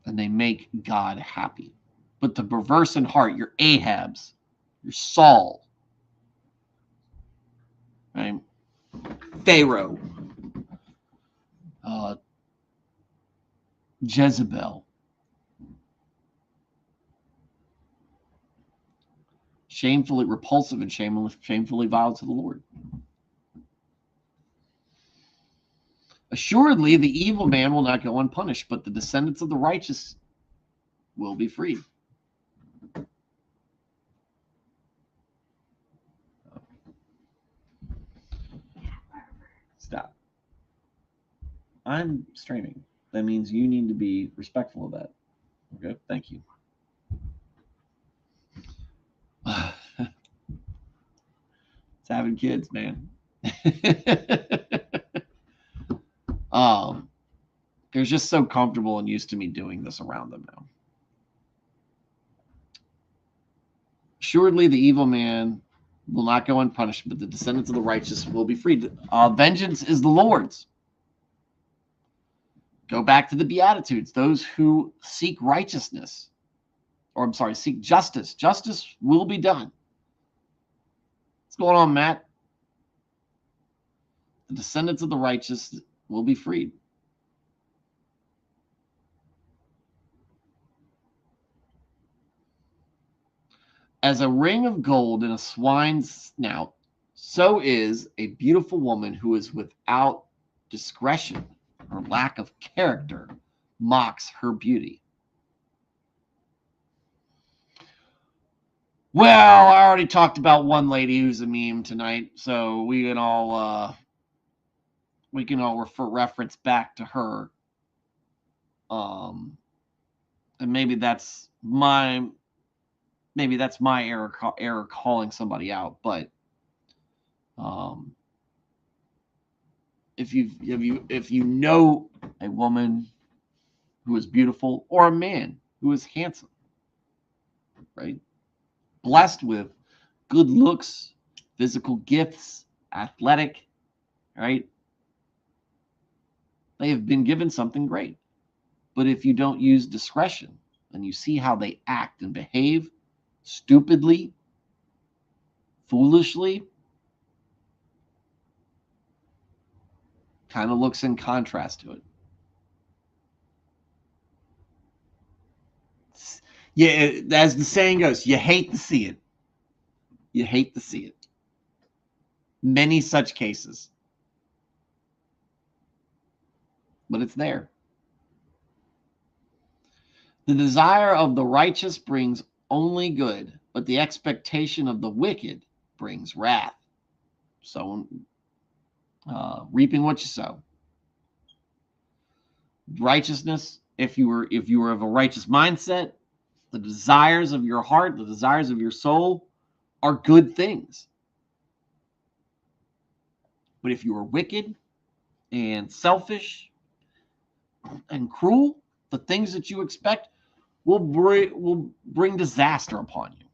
And they make God happy. But the perverse in heart, your Ahabs, your Saul, right? Pharaoh, Jezebel, shamefully repulsive and shamefully vile to the Lord. Assuredly, the evil man will not go unpunished, but the descendants of the righteous will be freed. Stop. I'm streaming. That means you need to be respectful of that. Okay, thank you. It's having kids, man. They're just so comfortable and used to me doing this around them now. Assuredly, the evil man will not go unpunished, but the descendants of the righteous will be freed. Vengeance is the Lord's. Go back to the Beatitudes. Those who seek righteousness, seek justice. Justice will be done. What's going on, Matt? The descendants of the righteous will be freed. As a ring of gold in a swine's snout, so is a beautiful woman who is without discretion. Her lack of character mocks her beauty. Well, I already talked about one lady who's a meme tonight, so we can all we can all reference back to her. And maybe that's my error calling somebody out. But if you know a woman who is beautiful or a man who is handsome, right, blessed with good looks, physical gifts, athletic, right, they have been given something great. But if you don't use discretion and you see how they act and behave stupidly, foolishly, kind of looks in contrast to it. Yeah, as the saying goes, you hate to see it. You hate to see it. Many such cases. But it's there. The desire of the righteous brings only good, but the expectation of the wicked brings wrath. So, reaping what you sow. Righteousness, if you were of a righteous mindset, the desires of your heart, the desires of your soul are good things. But if you are wicked and selfish and cruel, the things that you expect will bring disaster upon you.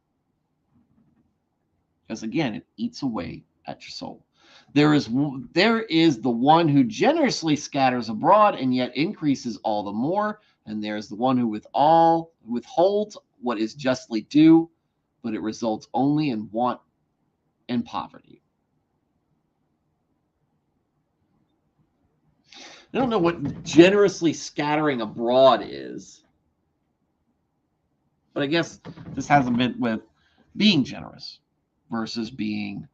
Because again, it eats away at your soul. There is the one who generously scatters abroad and yet increases all the more, and there is the one who withholds what is justly due, but it results only in want and poverty. I don't know what generously scattering abroad is, but I guess this has a bit with being generous versus being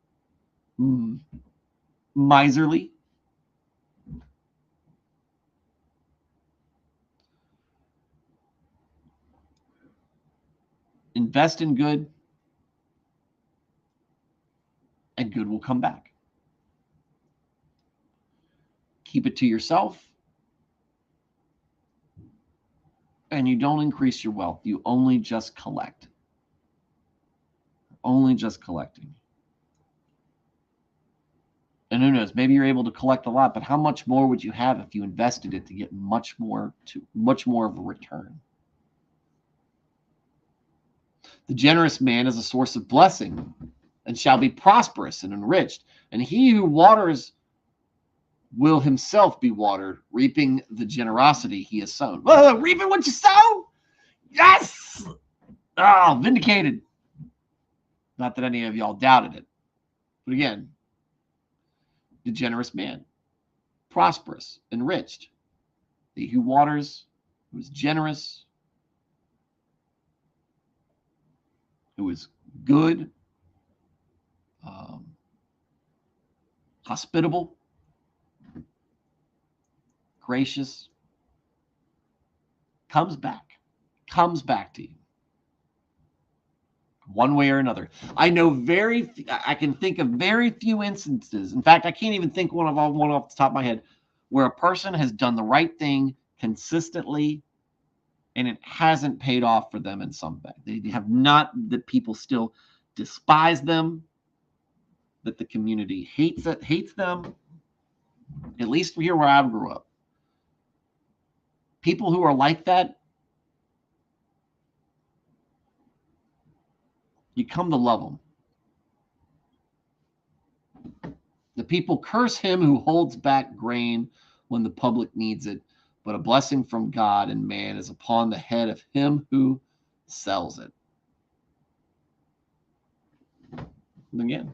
miserly. Invest in good, and good will come back. Keep it to yourself, and you don't increase your wealth. You only just collect. Only just collecting. And who knows, maybe you're able to collect a lot, but how much more would you have if you invested it to get much more of a return? The generous man is a source of blessing and shall be prosperous and enriched. And he who waters will himself be watered, reaping the generosity he has sown. Reaping what you sow? Yes! Oh, vindicated. Not that any of y'all doubted it. But again, the generous man, prosperous, enriched. He who waters, who is generous, who is good, hospitable, gracious, comes back to you one way or another. I can think of very few instances. In fact, I can't even think one off the top of my head where a person has done the right thing consistently and it hasn't paid off for them in some way. They have not, that people still despise them, that the community hates them. At least here where I grew up. People who are like that, you come to love them. The people curse him who holds back grain when the public needs it, but a blessing from God and man is upon the head of him who sells it. And again,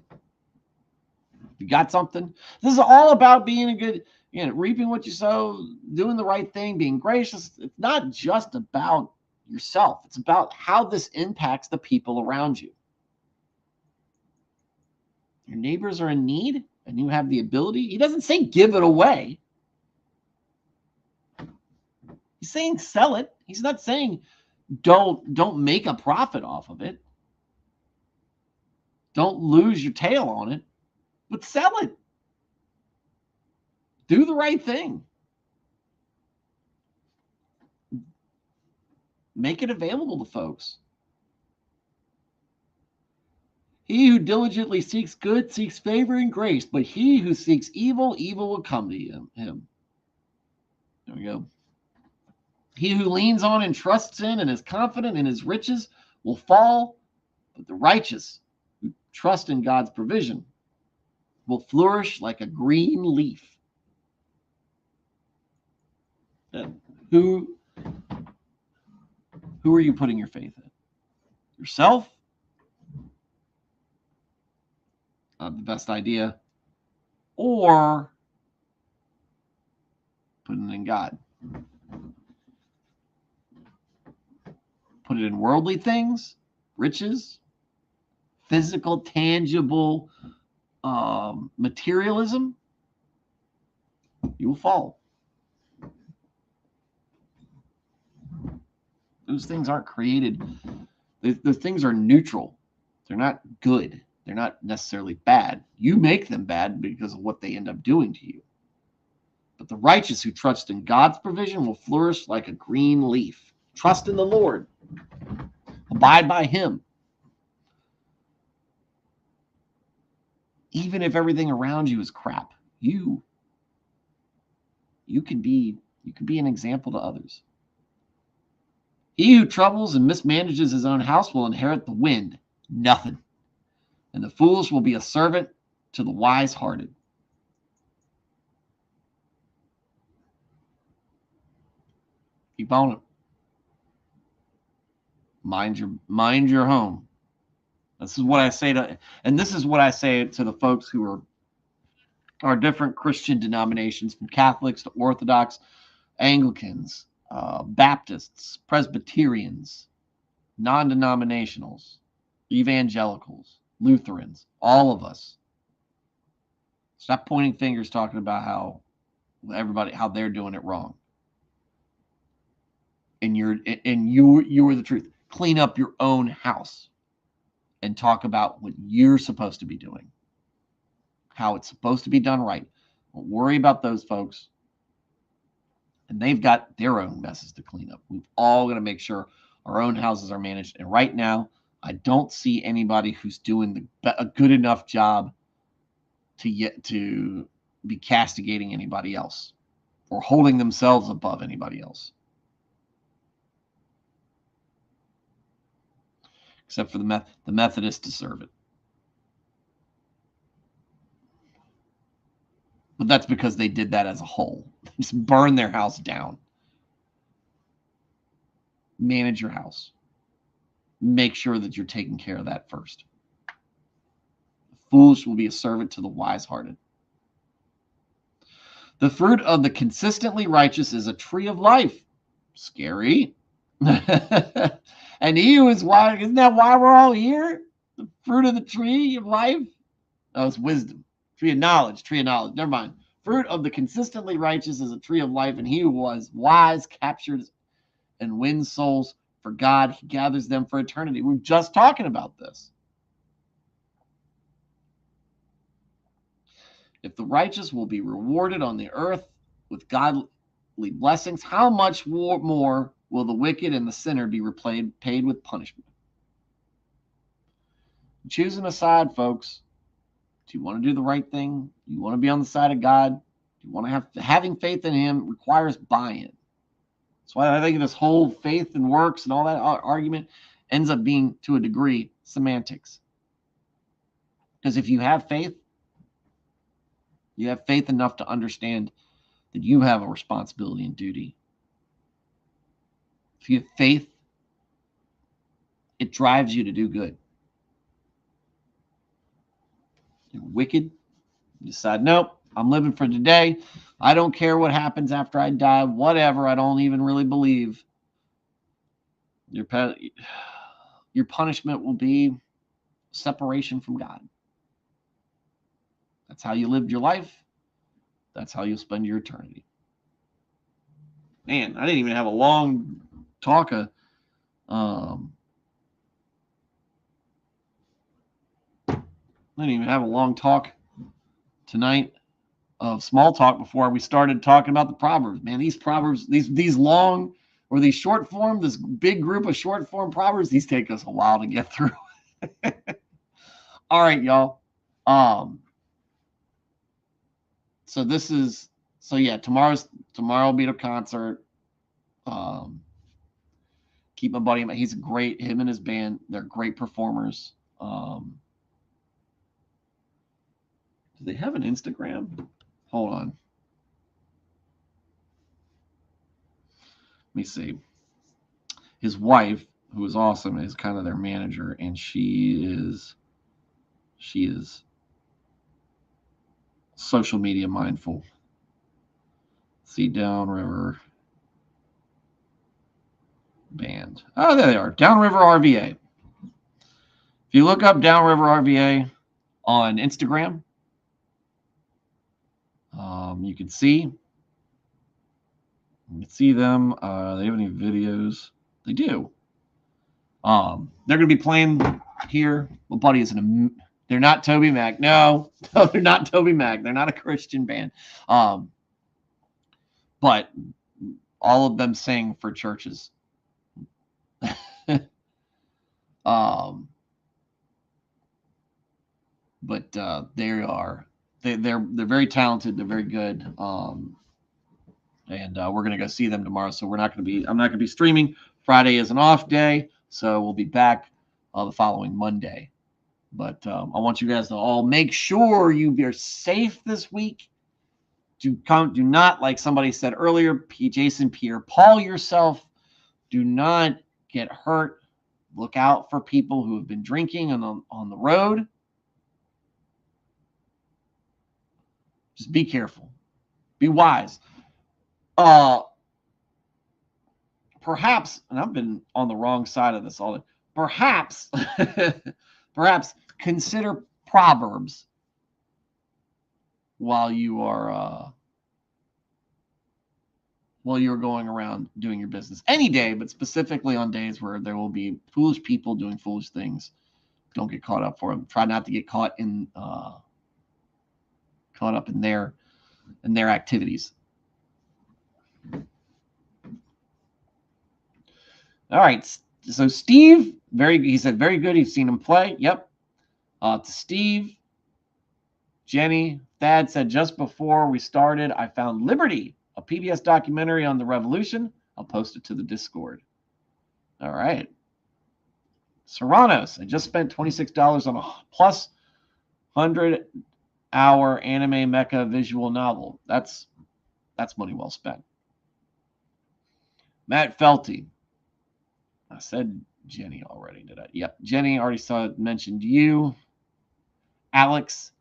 you got something? This is all about being a good, reaping what you sow, doing the right thing, being gracious. It's not just about yourself. It's about how this impacts the people around you. Your neighbors are in need and you have the ability. He doesn't say give it away. He's saying sell it. He's not saying don't make a profit off of it. Don't lose your tail on it, but sell it. Do the right thing. Make it available to folks. He who diligently seeks good seeks favor and grace, but he who seeks evil, evil will come to him. There we go. He who leans on and trusts in and is confident in his riches will fall, but the righteous who trust in God's provision will flourish like a green leaf. Who are you putting your faith in? Yourself? Not the best idea. Or putting it in God. Put it in worldly things, riches, physical, tangible materialism. You will fall. Those things aren't created. The things are neutral. They're not good. They're not necessarily bad. You make them bad because of what they end up doing to you. But the righteous who trust in God's provision will flourish like a green leaf. Trust in the Lord. Abide by him. Even if everything around you is crap, you can be an example to others. He who troubles and mismanages his own house will inherit the wind, nothing. And the foolish will be a servant to the wise-hearted. Keep on it. Mind your home. This is what I say to the folks who are different Christian denominations, from Catholics to Orthodox, Anglicans, Baptists, Presbyterians, non-denominationals, evangelicals, Lutherans, all of us. Stop pointing fingers talking about how they're doing it wrong. And you are the truth. Clean up your own house and talk about what you're supposed to be doing. How it's supposed to be done right. Don't worry about those folks. And they've got their own messes to clean up. We've all got to make sure our own houses are managed. And right now, I don't see anybody who's doing a good enough job to be castigating anybody else or holding themselves above anybody else. Except for the Methodists deserve it. But that's because they did that as a whole. Just burn their house down. Manage your house. Make sure that you're taking care of that first. The foolish will be a servant to the wise-hearted. The fruit of the consistently righteous is a tree of life. Scary. And he who is wise, isn't that why we're all here? The fruit of the tree of life? Oh, it's wisdom. Tree of knowledge. Never mind. Fruit of the consistently righteous is a tree of life, and he who was wise captures and wins souls for God. He gathers them for eternity. We're just talking about this. If the righteous will be rewarded on the earth with godly blessings, how much more will the wicked and the sinner be paid with punishment? Choosing a side, folks. Do you want to do the right thing? Do you want to be on the side of God? Do you want to having faith in him requires buy-in. That's why I think this whole faith and works and all that argument ends up being, to a degree, semantics. Because if you have faith enough to understand that you have a responsibility and duty. If you have faith, it drives you to do good. You're wicked. You decide, nope, I'm living for today. I don't care what happens after I die. Whatever. I don't even really believe. Your punishment will be separation from God. That's how you lived your life. That's how you'll spend your eternity. Man, I didn't even have a long talk. I didn't even have a long talk tonight. of small talk before we started talking about the Proverbs. Man, these Proverbs, these long or these short form, this big group of short form Proverbs, these take us a while to get through. All right, y'all. So tomorrow will be the concert. Keep my buddy, he's great. Him and his band, they're great performers. Do they have an Instagram? Hold on. Let me see. His wife, who is awesome, is kind of their manager, and she is social media mindful. See, Downriver band. Oh, there they are. Downriver RVA. If you look up Downriver RVA on Instagram, you can see them. They have any videos? They do. They're going to be playing here. My buddy is they're not Toby Mac. No, they're not Toby Mac. They're not a Christian band. But all of them sing for churches. But they're very talented. They're very good. And we're going to go see them tomorrow. So I'm not going to be streaming. Friday is an off day. So we'll be back the following Monday. But I want you guys to all make sure you are safe this week. Do not, like somebody said earlier, Jason Pierre-Paul yourself. Do not get hurt. Look out for people who have been drinking on the road. Just be careful. Be wise. Perhaps, and I've been on the wrong side of this all day. Perhaps consider Proverbs while you're going around doing your business any day, but specifically on days where there will be foolish people doing foolish things. Don't get caught up for them. Try not to get caught up in their activities. All right. So Steve, he said very good. He's seen him play. Yep. To Steve, Jenny, Thad said just before we started, I found Liberty, a PBS documentary on the revolution. I'll post it to the Discord. All right. Serranos, I just spent $26 on a plus 100-hour anime mecha visual novel. That's money well spent. Matt Felty. I said Jenny already, did I? Yep. Jenny already mentioned you. Alex.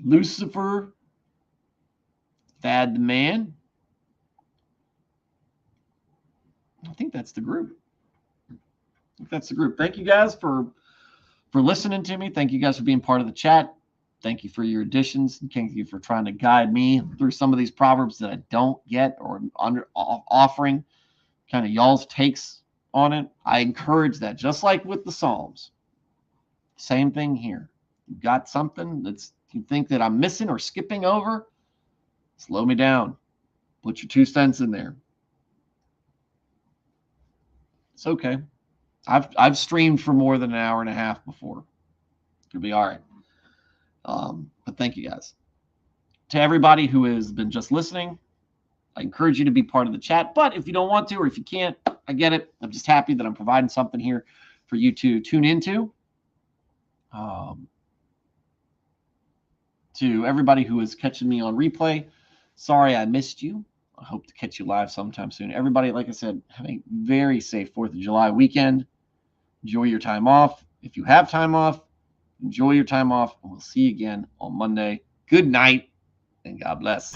Lucifer. Thad the Man. I think that's the group. Thank you guys for listening to me. Thank you guys for being part of the chat. Thank you for your additions. Thank you for trying to guide me through some of these proverbs that I don't get or offering kind of y'all's takes on it. I encourage that, just like with the Psalms. Same thing here. You got something you think that I'm missing or skipping over? Slow me down. Put your 2 cents in there. It's okay. I've streamed for more than an hour and a half before. It'll be all right. But thank you guys. To everybody who has been just listening, I encourage you to be part of the chat. But if you don't want to, or if you can't, I get it. I'm just happy that I'm providing something here for you to tune into. To everybody who is catching me on replay, sorry I missed you. I hope to catch you live sometime soon. Everybody, like I said, have a very safe 4th of July weekend. Enjoy your time off. If you have time off, enjoy your time off. And we'll see you again on Monday. Good night, and God bless.